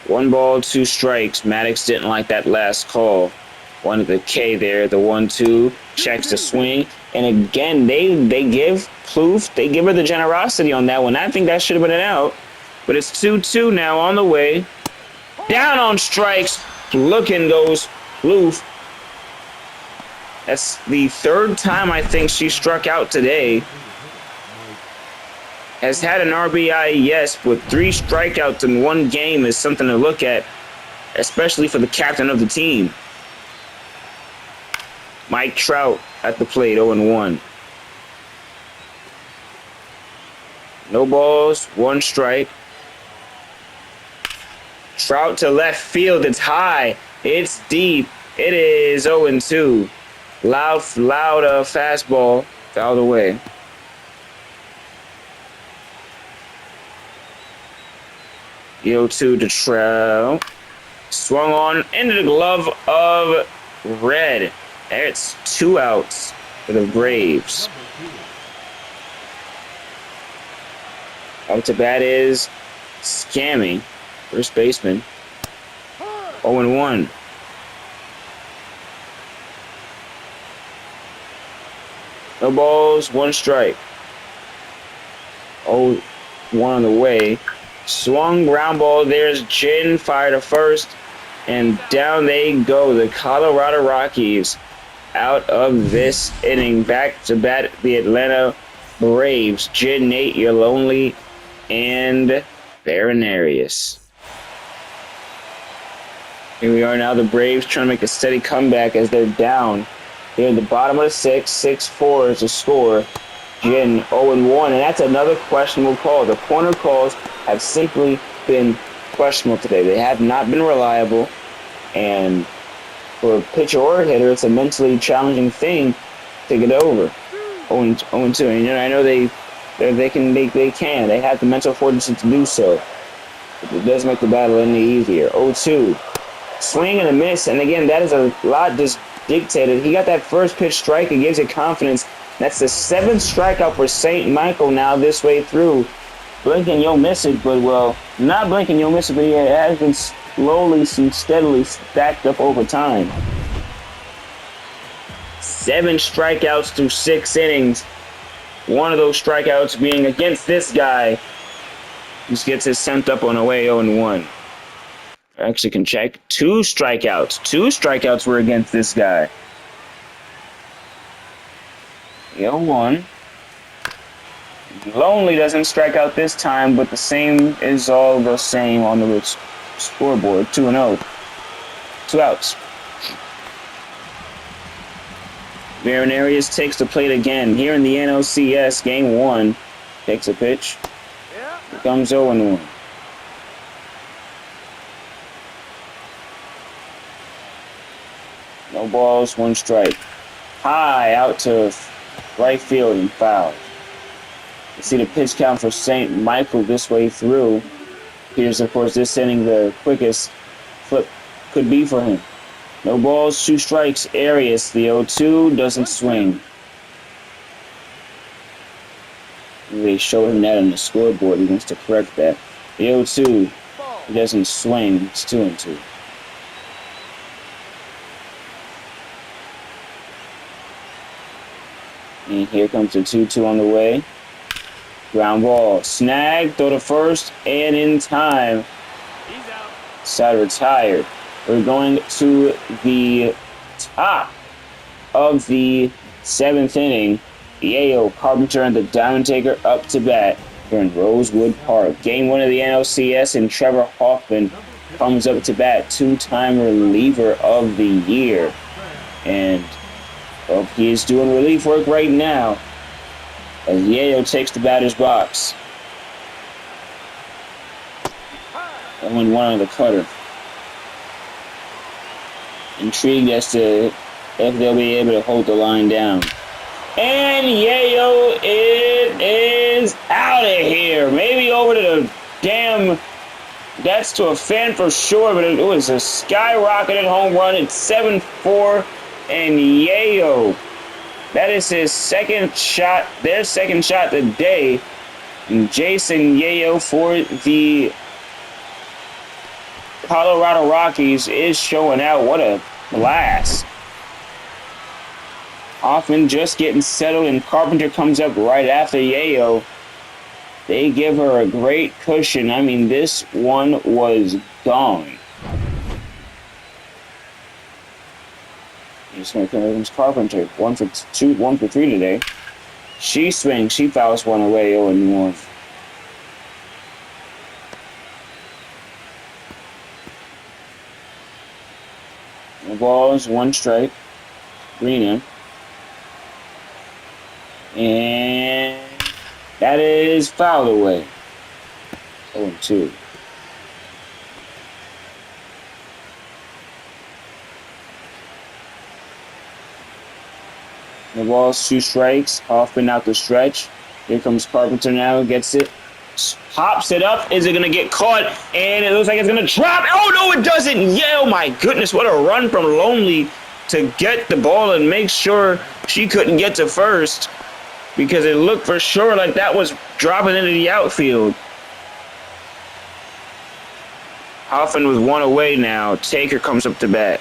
1 ball, 2 strikes. Maddox didn't like that last call. One of the K there, the 1-2, checks the swing. And again, they give Plouffe, they give her the generosity on that one. I think that should have been an out. But it's 2-2 now on the way. Down on strikes. Looking goes Plouffe. That's the 3rd time I think she struck out today. has had an RBI, yes, but 3 strikeouts in one game is something to look at, especially for the captain of the team. Mike Trout at the plate, 0-1. No balls, 1 strike. Trout to left field, it's high, it's deep, it is 0-2. Loud fastball, fouled away. The 0-2 to Trout. Swung on into the glove of Red. It's 2 outs for the Braves. Up to bat is Scammy, first baseman. 0-1. No balls, 1 strike. 0-1 on the way. Swung ground ball. There's Jin, fire to first, and down they go. The Colorado Rockies out of this inning. Back to bat the Atlanta Braves. Jin, Nate, You're Lonely, and Baronarius. Here we are now, the Braves trying to make a steady comeback as they're down. Here at the bottom of the 6th, 6-4 is the score. Jin 0-1, and that's another questionable call. The corner calls have simply been questionable today. They have not been reliable, and for a pitcher or a hitter, it's a mentally challenging thing to get over. 0-2, and I know they can. They have the mental fortitude to do so. It does make the battle any easier. 0-2, swing and a miss, and again, that is a lot just dictated. He got that first pitch strike. It gives you confidence. That's the 7th strikeout for St. Michael now this way through. Blink and you'll miss it, but well, not blink and you'll miss it, but it has been slowly and steadily stacked up over time. 7 strikeouts through 6 innings. One of those strikeouts being against this guy. Just gets his sent up on the way 0-1. Actually can check. 2 strikeouts. 2 strikeouts were against this guy. 0-1. Lonely doesn't strike out this time, but the same is all the same on the scoreboard. 2-0. 2 outs. Baronarius takes the plate again. Here in the NLCS, Game 1. Takes a pitch. Here comes 0-1. No balls, 1 strike. High out to right field and foul. You see the pitch count for St. Michael this way through. Here's, of course, this inning the quickest flip could be for him. No balls, 2 strikes. Arias, the 0-2, doesn't swing. They show him that on the scoreboard. He wants to correct that. The 0-2, he doesn't swing. It's 2-2. And here comes the 2-2 on the way. Ground ball. Snag, throw to first, and in time. He's out. Side retired. We're going to the top of the 7th inning. Yayo, Carpenter, and the Diamond Taker up to bat here in Rosewood Park. Game 1 of the NLCS, and Trevor Hoffman comes up to bat, 2-time reliever of the year. And well, he is doing relief work right now as Yayo takes the batter's box. 0-1 on the cutter. Intrigued as to if they'll be able to hold the line down. And Yayo, it is out of here. Maybe over to the damn... That's to a fan for sure, but it was a skyrocketed home run. It's 7-4. And Yayo, that is his second shot, their second shot today. And Jason Yayo for the Colorado Rockies is showing out. What a blast. Hoffman just getting settled, and Carpenter comes up right after Yayo. They give her a great cushion. I mean, this one was gone. He's going to come against Carpenter. 1 for 3 today. She swings. She fouls one away, 0-1. The ball is 1 strike. Greener. And that is fouled away. 0-2. The ball's 2 strikes. Hoffman out the stretch. Here comes Carpenter now. Gets it. Pops it up. Is it going to get caught? And it looks like it's going to drop. Oh, no, it doesn't. Yeah, oh, my goodness. What a run from Lonely to get the ball and make sure she couldn't get to first. Because it looked for sure like that was dropping into the outfield. Hoffman with 1 away now. Taker comes up to bat.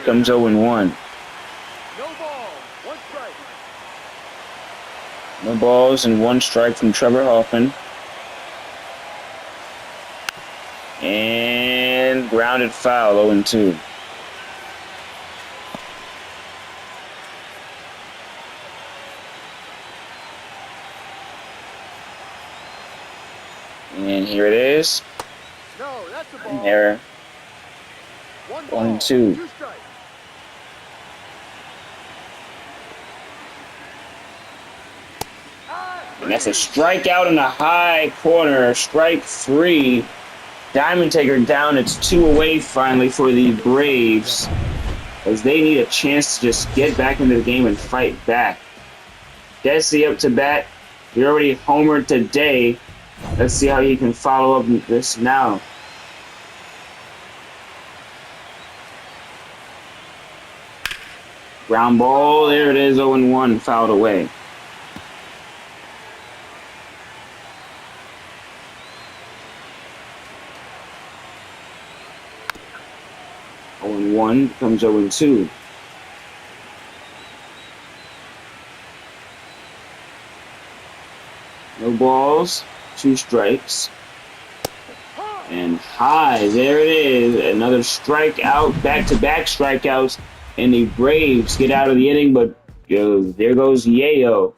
Comes 0-1. No ball. 1 strike. No balls and 1 strike from Trevor Hoffman. And grounded foul, 0-2. And here it is. No, that's a ball. Error. 1 ball. 1-2. 2 strikes. And that's a strikeout in the high corner. Strike 3. Diamond Taker down. It's 2 away finally for the Braves, as they need a chance to just get back into the game and fight back. Desi up to bat. He already homered today. Let's see how he can follow up this now. Ground ball. There it is. 0-1. Fouled away. One becomes 0-2. No balls, 2 strikes. And high, there it is. Another strikeout, back-to-back strikeouts. And the Braves get out of the inning, but there goes Yayo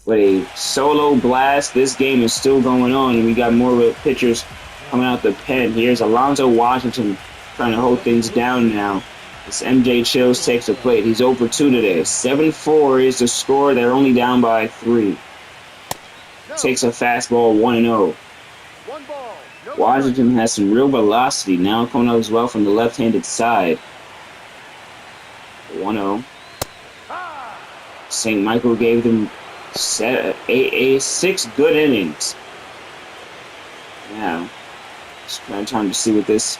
with a solo blast. This game is still going on, and we got more pitchers coming out the pen. Here's Alonzo Washington trying to hold things down now. This MJ Chills takes the plate. He's 0 for 2 today. 7-4 is the score. They're only down by 3. Takes a fastball 1-0. 1 ball. No Washington has some real velocity now coming out as well from the left-handed side. 1-0. St. Michael gave them 6 good innings. Now, it's kind of time to see what this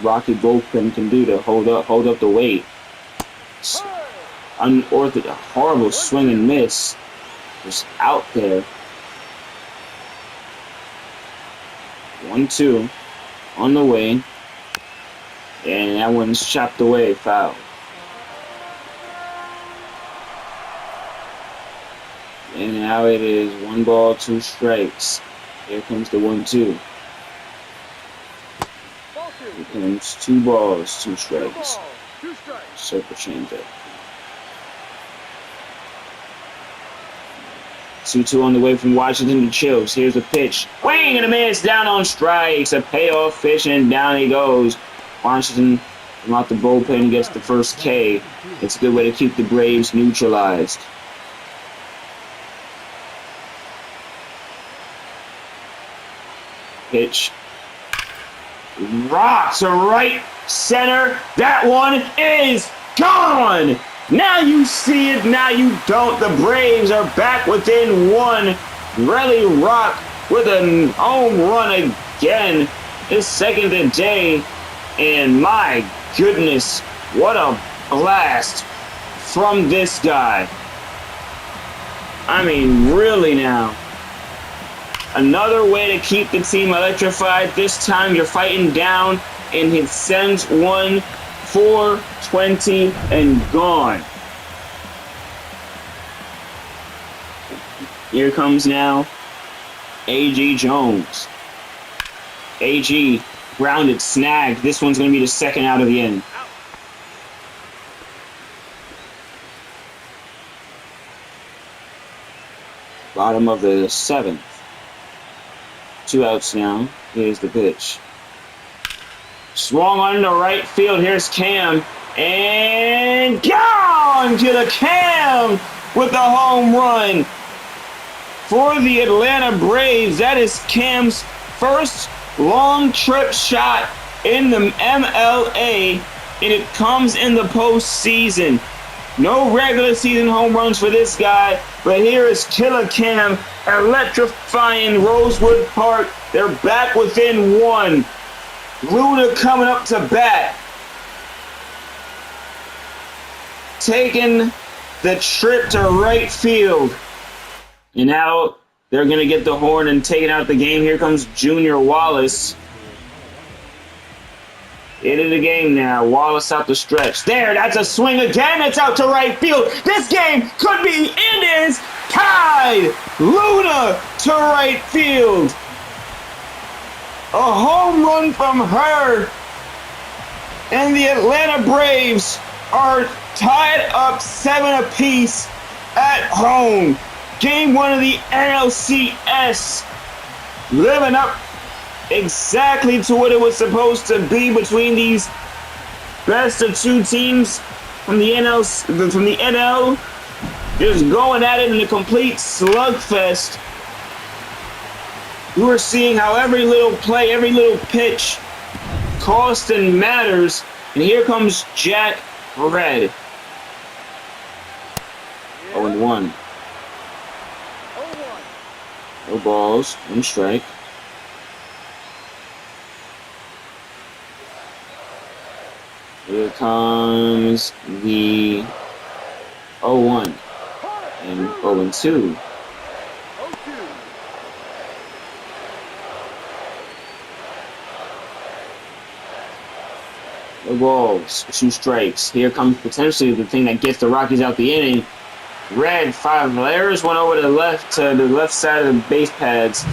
Rocky bullpen can do to hold up the weight. Unorthodox, horrible swing and miss. Just out there. 1-2 on the way. And that one's chopped away, foul. And now it is 1 ball, 2 strikes. Here comes the 1-2. Here comes 2 balls, 2 strikes. Circle changeup. 2-2 on the way from Washington to Chills. Here's a pitch. Swing and a miss. Down on strikes. A payoff pitch, and down he goes. Washington from out the bullpen gets the first K. It's a good way to keep the Braves neutralized. Pitch. Rocks to right center. That one is gone. Now you see it, now you don't. The Braves are back within 1. Relly Rock with a home run again. His second today. And my goodness, what a blast from this guy. I mean, really now. Another way to keep the team electrified. This time you're fighting down, and he sends one 420 and gone. Here comes now A.G. Jones. A.G. grounded, snagged. This one's going to be the second out of the inning. Bottom of the 7th. 2 outs now. Here's the pitch. Swung on to right field. Here's Cam. And gone to the Cam with the home run for the Atlanta Braves. That is Cam's first long trip shot in the MLA, and it comes in the postseason. No regular season home runs for this guy, but here is Killer Cam electrifying Rosewood Park. They're back within one. Luna coming up to bat, taking the trip to right field. And now they're going to get the horn and taking out the game. Here comes Junior Wallace. Into the game now. Wallace out the stretch. There, that's a swing again. It's out to right field. This game could be, it is tied. Luna to right field. A home run from her. And the Atlanta Braves are tied up 7 apiece at home. Game 1 of the NLCS. Living up exactly to what it was supposed to be between these best of 2 teams from the NL, just going at it in a complete slugfest. You are seeing how every little play, every little pitch costs and matters. And here comes Jack Red. 0-1. No balls, 1 strike. Here comes the 0-1 and 0-2. No balls, 2 strikes. Here comes potentially the thing that gets the Rockies out the inning. Red, 5 errors, went over to the left side of the base pads.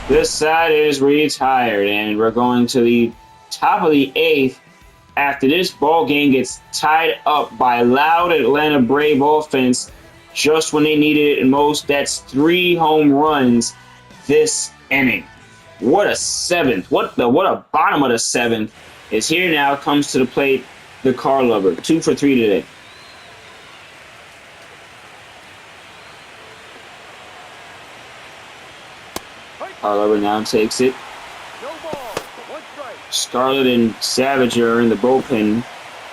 This side is retired, and we're going to the top of the 8th. After this ball game gets tied up by loud Atlanta Brave offense, just when they needed it most. That's 3 home runs this inning. What a 7th! What a bottom of the 7th is here now. Comes to the plate, the car lover, 2 for 3 today. Car lover now takes it. Scarlett and Savage are in the bullpen,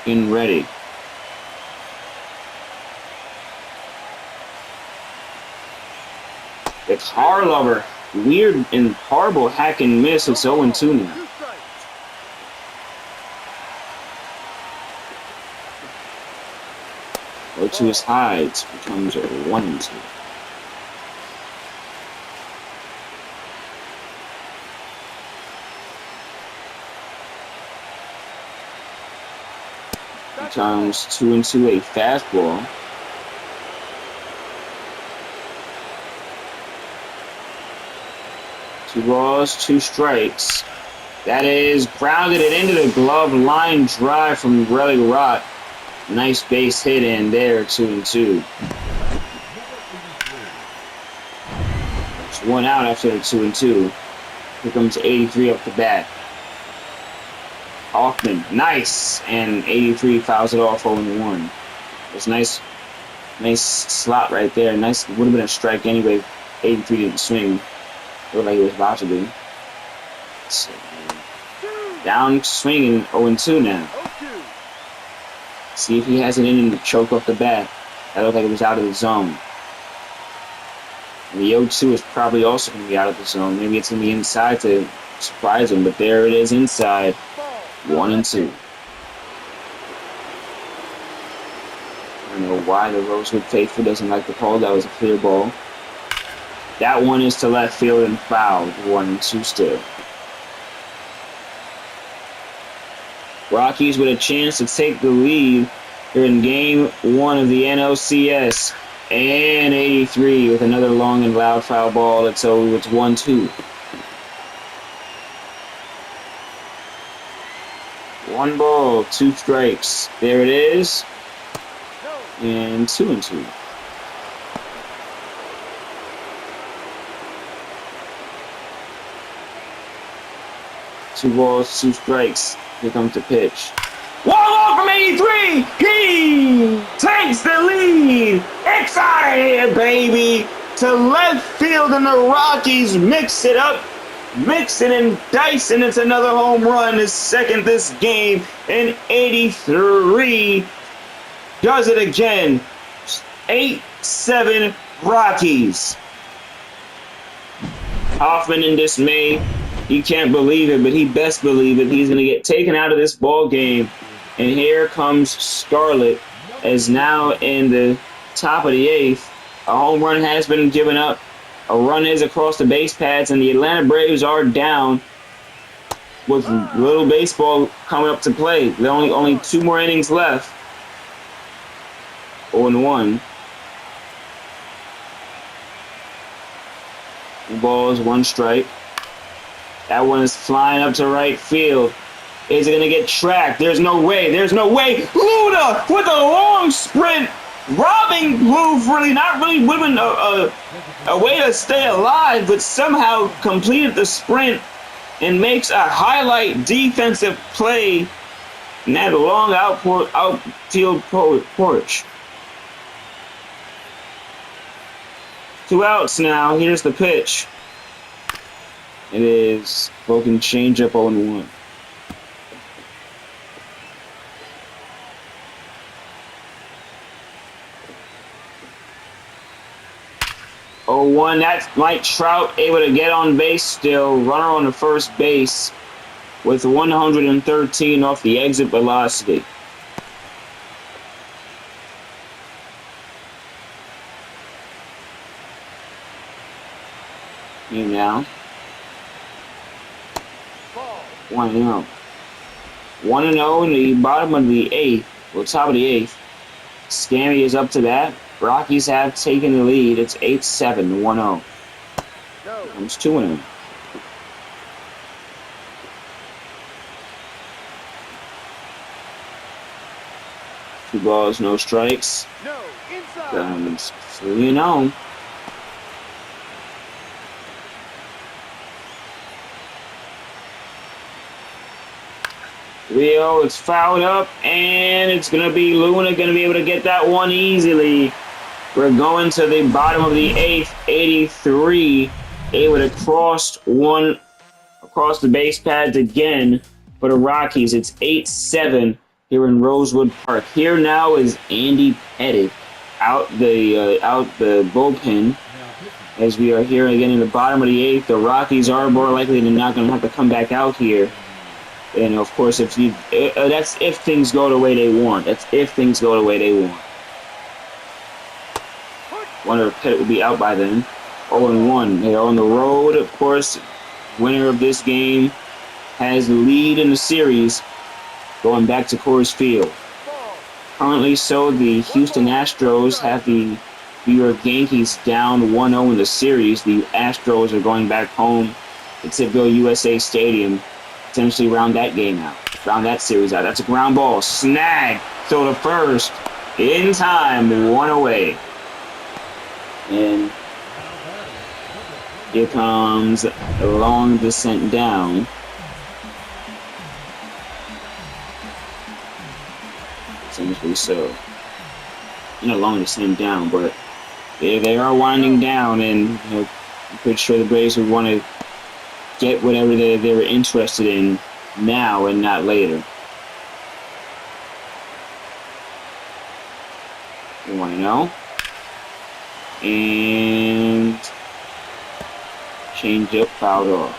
in ready. The car lover, weird and horrible hack and miss. It's 0-2 now. Go to his hides, becomes a 1-2. Becomes 2-2, a fastball. Two balls, 2 strikes. That is grounded it into the glove line drive from Relly Rott. Nice base hit in there, 2-2. It's 1 out after the 2-2. Here comes 83 up the bat. Hoffman, nice, and 83 fouls it off 0-1. It's nice slot right there. Nice, would have been a strike anyway. If 83 didn't swing. Looked like he was about to be. So, down swinging 0-2 now. See if he has it in him to choke off the bat. That looked like it was out of the zone. And the 0-2 is probably also going to be out of the zone. Maybe it's going to be inside to surprise him, but there it is inside. 1-2. I don't know why the Rosewood faithful doesn't like the call. That was a clear ball. That one is to left field and fouled. 1-2 still. Rockies with a chance to take the lead here in game 1 of the NLCS. And 83 with another long and loud foul ball. It's 1-2. 1 ball, 2 strikes. There it is. And 2-2. 2 balls, 2 strikes. Here comes the pitch. One more from 83. He takes the lead. It's out of here, baby. To left field, and the Rockies mix it up. Mixing and dicing. It's another home run. His second this game. And 83 does it again. 8-7 Rockies. Hoffman in dismay. He can't believe it, but he best believe it. He's going to get taken out of this ball game. And here comes Scarlett, as now in the top of the 8th. A home run has been given up. A run is across the base paths, and the Atlanta Braves are down with little baseball coming up to play. There are only 2 more innings left. 0-1. 2 balls, 1 strike. That one is flying up to right field. Is it going to get tracked? There's no way. There's no way. Luna with a long sprint. Robbing Blue not really winning a way to stay alive, but somehow completed the sprint and makes a highlight defensive play in that long outfield porch. 2 outs now. Here's the pitch. It is broken changeup 0-1. That's Mike Trout able to get on base still. Runner on the first base with 113 off the exit velocity. Here now. 1-0. 1-0 in the bottom of the 8th. Well, top of the 8th. Scammy is up to that. Rockies have taken the lead. It's 8-7, 1-0. Comes 2-0. Two balls, no strikes. No, inside. 3-0. Rio, it's fouled up, and it's going to be Luna going to be able to get that one easily. We're going to the bottom of the 8th, 83, able to cross the base pads again for the Rockies. It's 8-7 here in Rosewood Park. Here now is Andy Pettit out the bullpen. As we are here again in the bottom of the 8th, the Rockies are more likely than not going to have to come back out here. And of course, that's if things go the way they want. That's if things go the way they want. Wonder if Pettit would be out by then. 0-1. They're on the road, of course. Winner of this game has the lead in the series, going back to Coors Field. Currently, so the Houston Astros have the New York Yankees down 1-0 in the series. The Astros are going back home to Titville USA Stadium. Potentially round that game out, round that series out. That's a ground ball. Snag. So the first in time, 1 away. And here comes a long descent down. Essentially so. Not a long descent down, but they are winding down, and I'm pretty sure the Braves would want to get whatever they were interested in now and not later. 1-0. And change up, fouled off.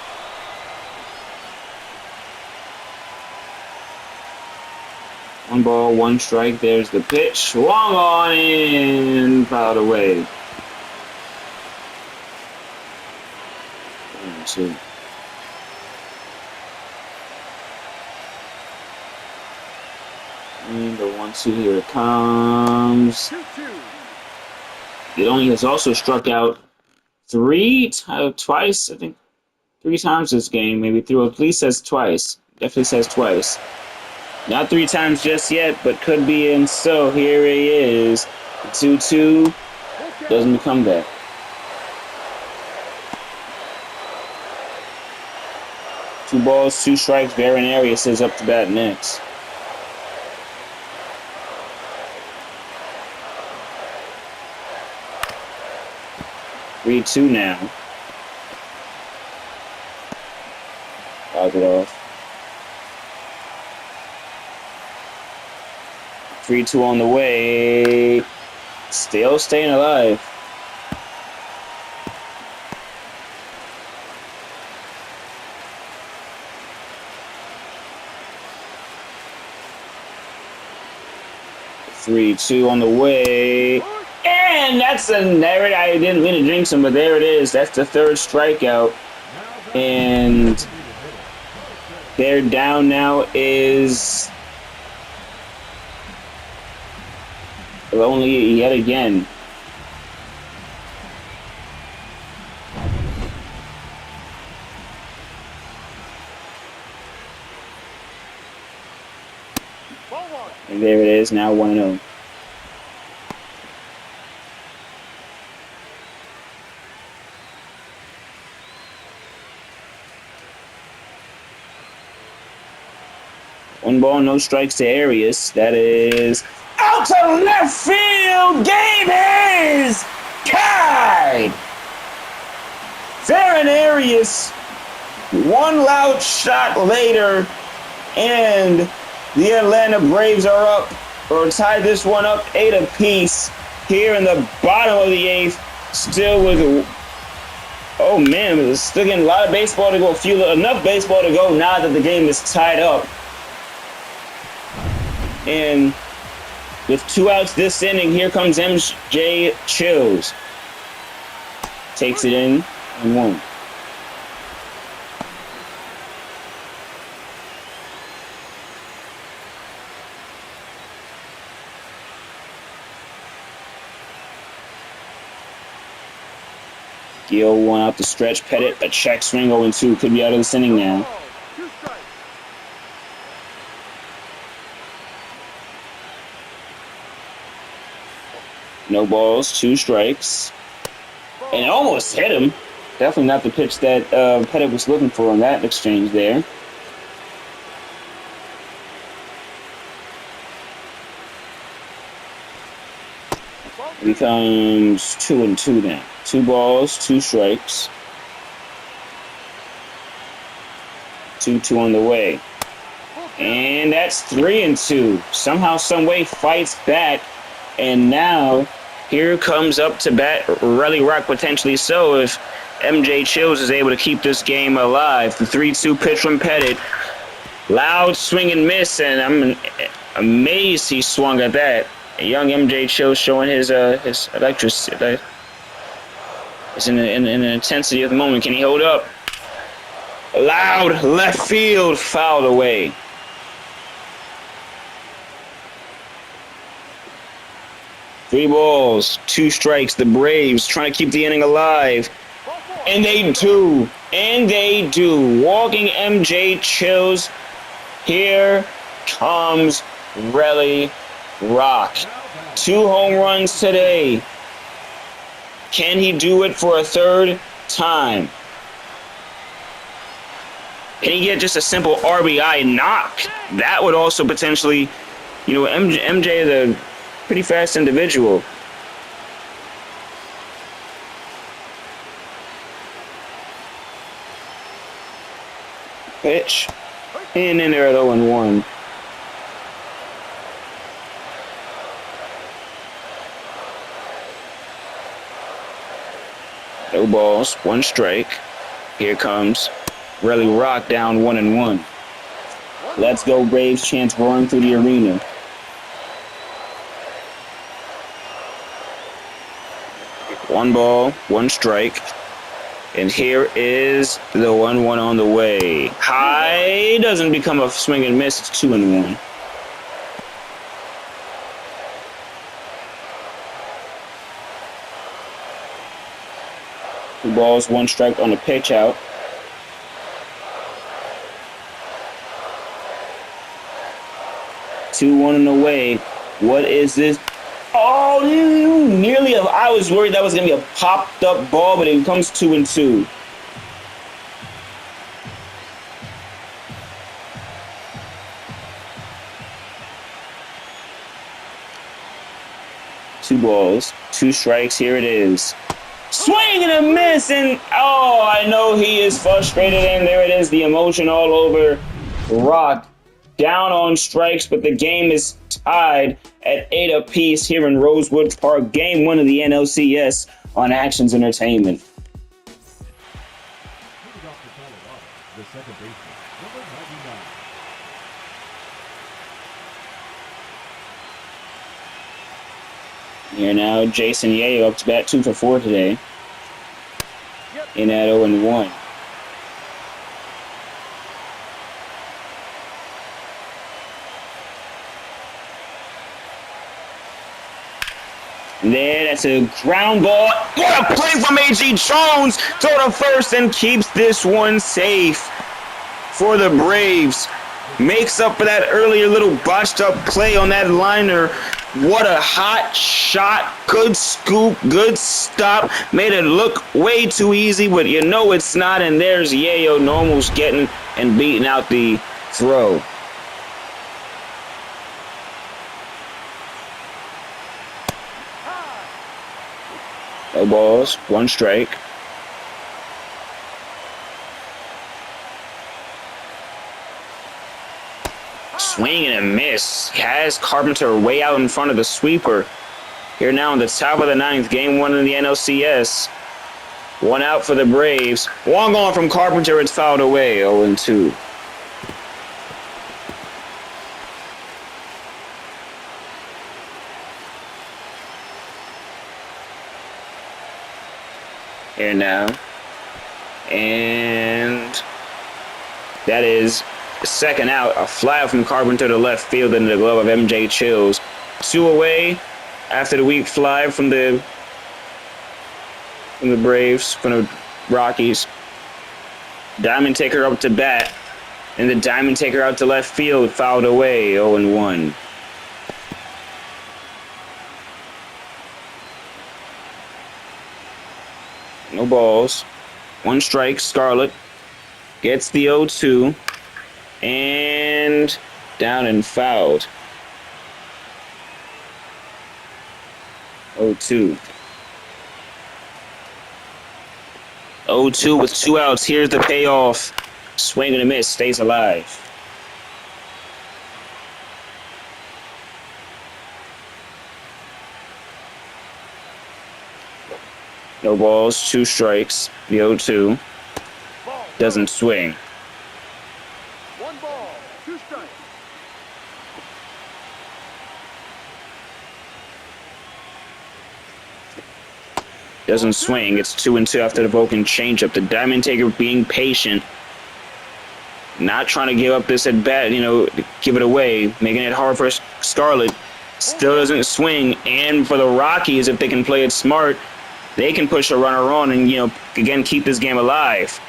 One ball, 1 strike. There's the pitch. Swung on and fouled away. 1-2. And the 1-2, here it comes. 2-2. It only has also struck out twice, I think. 3 times this game, maybe through at least says twice. Definitely says twice. Not 3 times just yet, but could be, and so here he is. 2-2 doesn't come back. 2 balls, 2 strikes. Baron Arias is up to bat next. Three-two now. Fouls it off. 3-2 on the way. Still staying alive. Three-two on the way. And that's there. I didn't mean to jinx him, but there it is. That's the 3rd strikeout. And their down now is only yet again. And there it is, now 1-0. One ball, no strikes to Arias. That is out to left field. Game is tied. Baron Arias, one loud shot later, and the Atlanta Braves are up, or tied this one up 8 apiece here in the bottom of the 8th. Still with, oh man, there's still getting a lot of baseball to go. Enough baseball to go now that the game is tied up. And with 2 outs this inning, here comes MJ Chills. Takes it in and 1. Gil 1 out the stretch. Pettit, a check swing 0-2. Could be out of this inning now. No balls, 2 strikes. And almost hit him. Definitely not the pitch that Pettit was looking for on that exchange there. It becomes 2-2 now. 2 balls, 2 strikes. 2-2 on the way. And that's 3-2. Somehow, someway fights back. And now, here comes up to bat Relly Rock, potentially so, if MJ Chills is able to keep this game alive. The 3-2 pitch from Pettit. Loud swing and miss, and I'm amazed he swung at that. A young MJ Chills showing his electricity. It's in the intensity of the moment. Can he hold up? Loud left field, fouled away. Three balls, 2 strikes. The Braves trying to keep the inning alive. And they do. And they do. Walking MJ Chills. Here comes Relly Rock. 2 home runs today. Can he do it for a 3rd time? Can he get just a simple RBI knock? That would also potentially, MJ is a pretty fast individual. Pitch. And in there at 0-1. No balls, 1 strike. Here comes Relly Rock down 1-1. Let's go Braves chants roaring through the arena. One ball, 1 strike. And here is the 1-1 on the way. High doesn't become a swing and miss. It's 2-1. Two balls, 1 strike on the pitch out. Two, 1 on the way. What is this? Oh, nearly. I was worried that was going to be a popped up ball, but it comes 2-2. 2 balls, 2 strikes. Here it is. Swing and a miss, and oh, I know he is frustrated, and there it is, the emotion all over Rock. Down on strikes, but the game is tied at 8 apiece here in Rosewood Park. Game 1 of the NLCS on Actions Entertainment. The second baseman, number 99. Here now, Jason Yayo up to bat 2 for 4 today. In at 0-1. There, that's a ground ball. What a play from A.G. Jones! Throw to first and keeps this one safe for the Braves. Makes up for that earlier little botched up play on that liner. What a hot shot. Good scoop, good stop. Made it look way too easy, but you know it's not. And there's Yayo almost getting and beating out the throw. No balls, 1 strike. Swing and a miss. Has Carpenter way out in front of the sweeper. Here now on the top of the 9th, game 1 in the NLCS. 1 out for the Braves. 1 gone from Carpenter, it's fouled away, 0-2. Here now. And that is second out. A fly from Carpenter to left field into the glove of MJ Chills. 2 away after the weak fly from the Braves, from the Rockies. Diamond Taker up to bat. And the Diamond Taker out to left field, fouled away, 0-1. No balls. 1 strike. Scarlett gets the 0-2. And down and fouled. 0-2. 0-2 with 2 outs. Here's the payoff. Swing and a miss. Stays alive. No balls. 2 strikes. The 0-2. Doesn't swing. 1 ball, 2 strikes. Doesn't swing. It's 2-2 after the broken changeup. The Diamond Taker being patient. Not trying to give up this at bat, give it away. Making it hard for Scarlett. Still doesn't swing. And for the Rockies, if they can play it smart, they can push a runner on and, again, keep this game alive.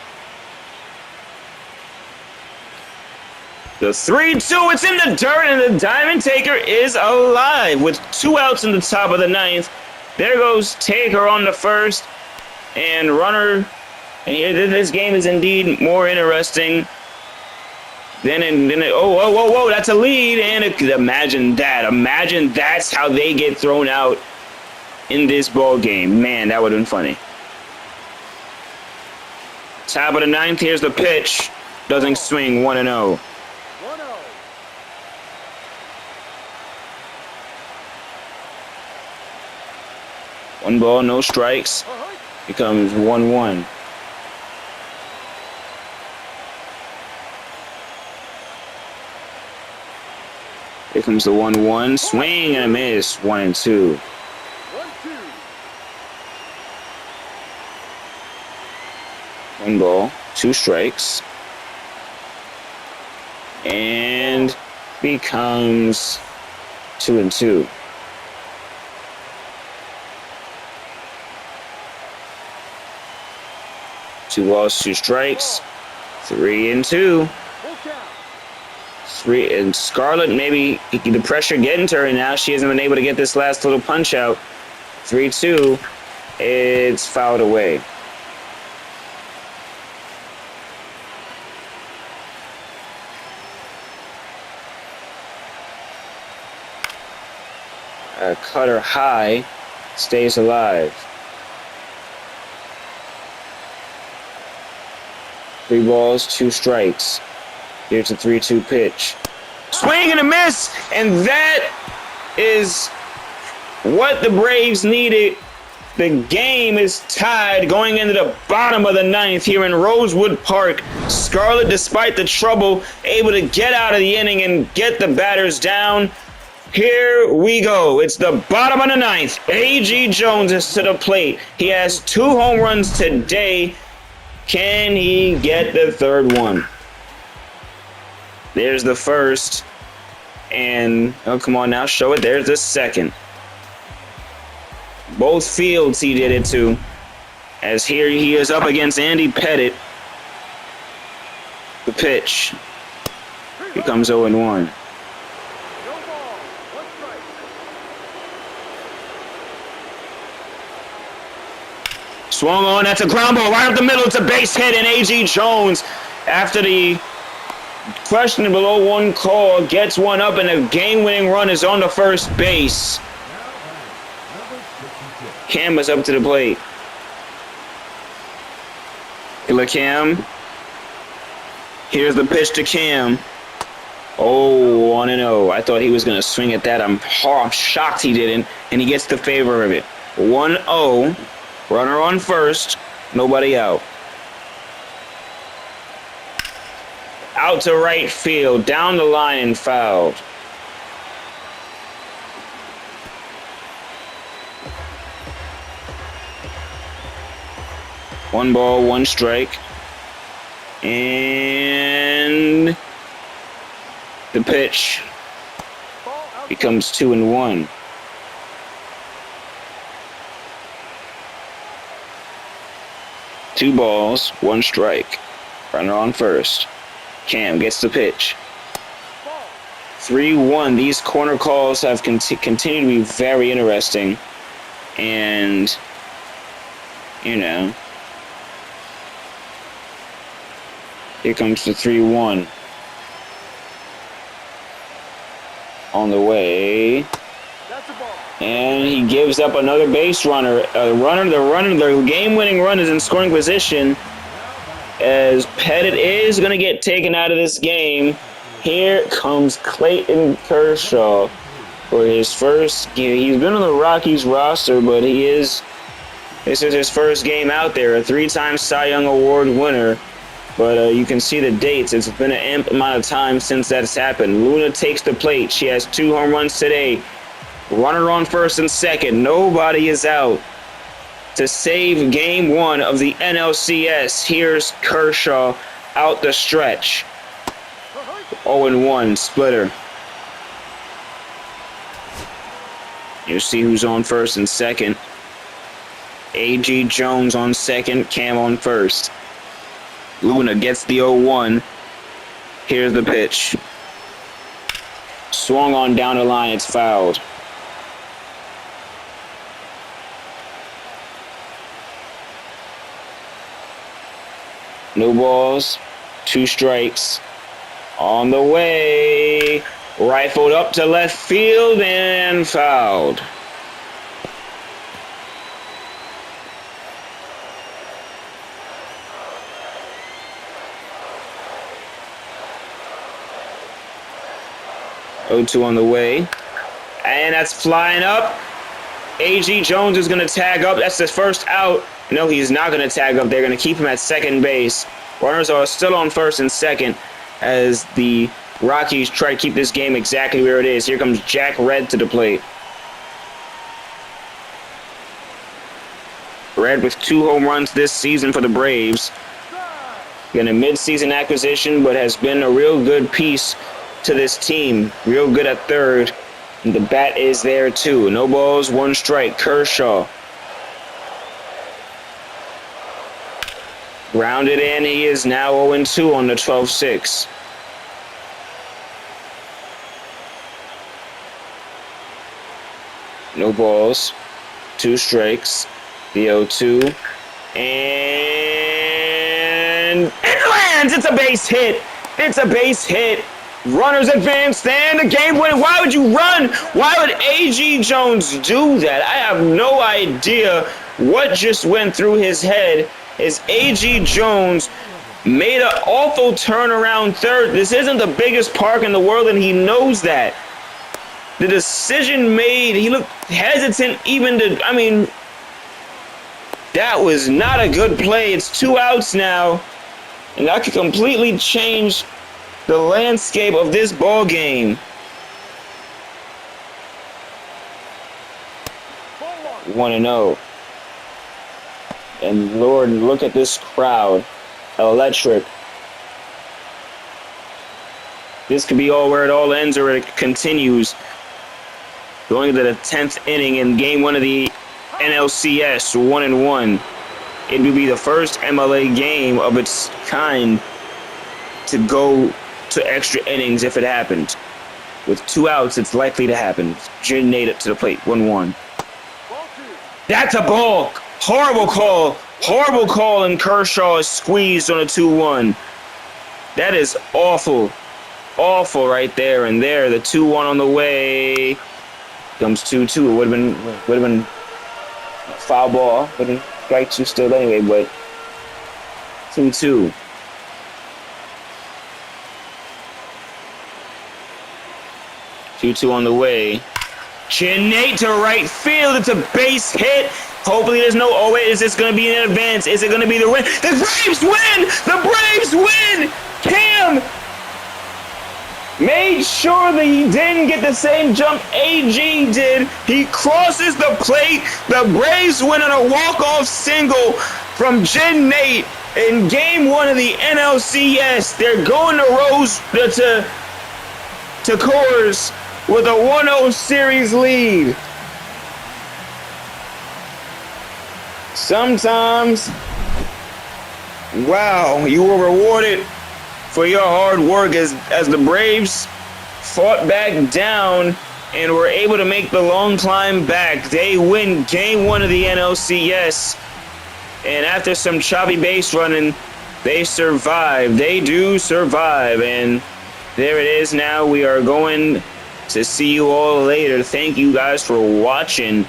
The 3-2, it's in the dirt, and the Diamond Taker is alive with 2 outs in the top of the 9th. There goes Taker on the first, and runner. And this game is indeed more interesting. Whoa, that's a lead, and imagine that. Imagine that's how they get thrown out in this ball game. Man, that would have been funny. Top of the 9th, here's the pitch. Doesn't swing, 1-0. 1-0. 1 ball, no strikes. Becomes 1-1. Here comes the 1-1. Swing and a miss. 1-2. 1-2. 1 ball, 2 strikes. And becomes 2-2. 2 balls, 2 strikes. 3-2. Full count. 3, and Scarlett, maybe the pressure getting to her now. She hasn't been able to get this last little punch out. 3-2. It's fouled away. cutter high, stays alive. 3 balls, 2 strikes. Here's a 3-2 pitch. Swing and a miss, and that is what the Braves needed. The game is tied going into the bottom of the 9th here in Rosewood Park. Scarlett, despite the trouble, able to get out of the inning and get the batters down. Here we go. It's the bottom of the 9th. A.G. Jones is to the plate. He has 2 home runs today. Can he get the 3rd one? There's the first. And, oh, come on now, show it. There's the 2nd. Both fields he did it to. As here he is up against Andy Pettit. The pitch. He comes 0-1. No ball. 1 strike. Swung on, that's a ground ball right up the middle. It's a base hit, and A.G. Jones, after the questionable 0-1 call, gets one up, and a game-winning run is on the first base. Cam is up to the plate. Killer Cam. Here's the pitch to Cam. Oh, 1-0. I thought he was going to swing at that. I'm shocked he didn't, and he gets the favor of it. 1-0. Runner on first. Nobody out. Out to right field. Down the line and fouled. One ball, 1 strike. And the pitch becomes 2-1. Two balls, 1 strike. Runner on first. Cam gets the pitch. 3-1. These corner calls have continued to be very interesting. And, you know, here comes the 3-1. On the way. That's a ball. And he gives up another base runner. The game-winning run is in scoring position as Pettit is going to get taken out of this game. Here comes Clayton Kershaw for his first game. He's been on the Rockies roster, but this is his first game out there. A 3-time Cy Young Award winner. But you can see the dates. It's been an ample amount of time since that's happened. Luna takes the plate. She has 2 home runs today. Runner on first and second. Nobody is out. To save game 1 of the NLCS, here's Kershaw out the stretch. 0-1 splitter. You see who's on first and second. A.G. Jones on second, Cam on first. Luna gets the 0-1. Here's the pitch. Swung on down the line, it's fouled. No balls, 2 strikes. On the way. Rifled up to left field and fouled. O2 on the way. And that's flying up. A.G. Jones is going to tag up. That's the first out. No, he's not going to tag up. They're going to keep him at second base. Runners are still on first and second as the Rockies try to keep this game exactly where it is. Here comes Jack Red to the plate. Red with 2 home runs this season for the Braves. Been a mid-season acquisition, but has been a real good piece to this team. Real good at third. And the bat is there too. No balls, 1 strike. Kershaw. Grounded in. He is now 0-2 on the 12-6. No balls. 2 strikes. The 0-2. And it lands! It's a base hit! It's a base hit! Runners advanced and the game winning. Why would you run? Why would A.G. Jones do that? I have no idea what just went through his head as A.G. Jones made an awful turnaround third. This isn't the biggest park in the world, and he knows that. The decision made, he looked hesitant even to, that was not a good play. It's 2 outs now, and that could completely change the landscape of this ball game. 1-0. And Lord, look at this crowd. Electric. This could be all where it all ends or it continues. Going into the 10th inning in game 1 of the NLCS, 1-1. It would be the first MLA game of its kind to go to extra innings if it happened. With 2 outs, it's likely to happen. Jin Nate up to the plate, 1-1. That's a ball. Horrible call. Horrible call, and Kershaw is squeezed on a 2-1. That is awful. Awful right there. And there, the 2-1 on the way. Comes 2-2. It would have been a foul ball. Would have been strike 2 still anyway, but 2-2. Two on the way. Jin Nate to right field. It's a base hit. Hopefully there's no, oh wait, is this going to be an advance? Is it going to be the win? The Braves win! The Braves win! Cam made sure that he didn't get the same jump AG did. He crosses the plate. The Braves win on a walk-off single from Jin Nate in game 1 of the NLCS. They're going to Coors with a 1-0 series lead. Sometimes, wow, you were rewarded for your hard work as the Braves fought back down and were able to make the long climb back. They win game 1 of the NLCS, and after some choppy base running, they survive. They do survive, and there it is now. We are going to see you all later. Thank you guys for watching.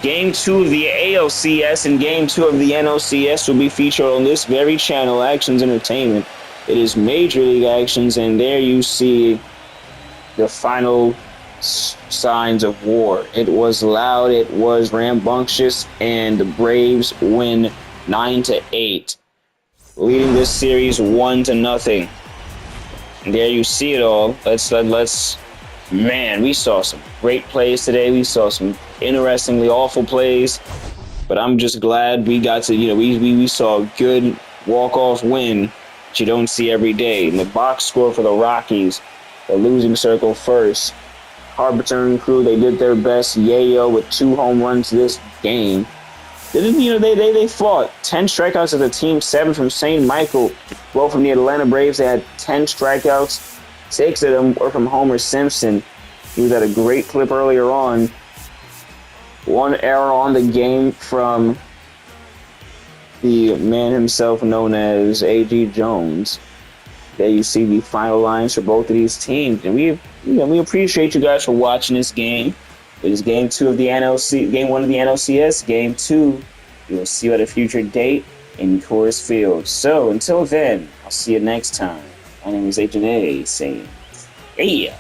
Game 2 of the ALCS and Game 2 of the NLCS will be featured on this very channel, Actions Entertainment. It is Major League Actions, and there you see the final signs of war. It was loud, it was rambunctious, and the Braves win 9-8, leading this series 1-0. And there you see it all. Man, we saw some great plays today. We saw some interestingly awful plays, but I'm just glad we got to, we saw a good walk-off win that you don't see every day. And the box score for the Rockies, the losing circle first. Harbinger crew, they did their best. Yayo with 2 home runs this game. They fought 10 strikeouts as a team, 7 from St. Michael. Well, from the Atlanta Braves, they had 10 strikeouts. 6 of them were from Homer Simpson. He was at a great clip earlier on. 1 error on the game from the man himself known as A.G. Jones. There you see the final lines for both of these teams. And we appreciate you guys for watching this game. It is game 2 of the game 1 of the NLCS. Game 2, you'll see you at a future date in Coors Field. So until then, I'll see you next time. My name is Agent A saying, yeah.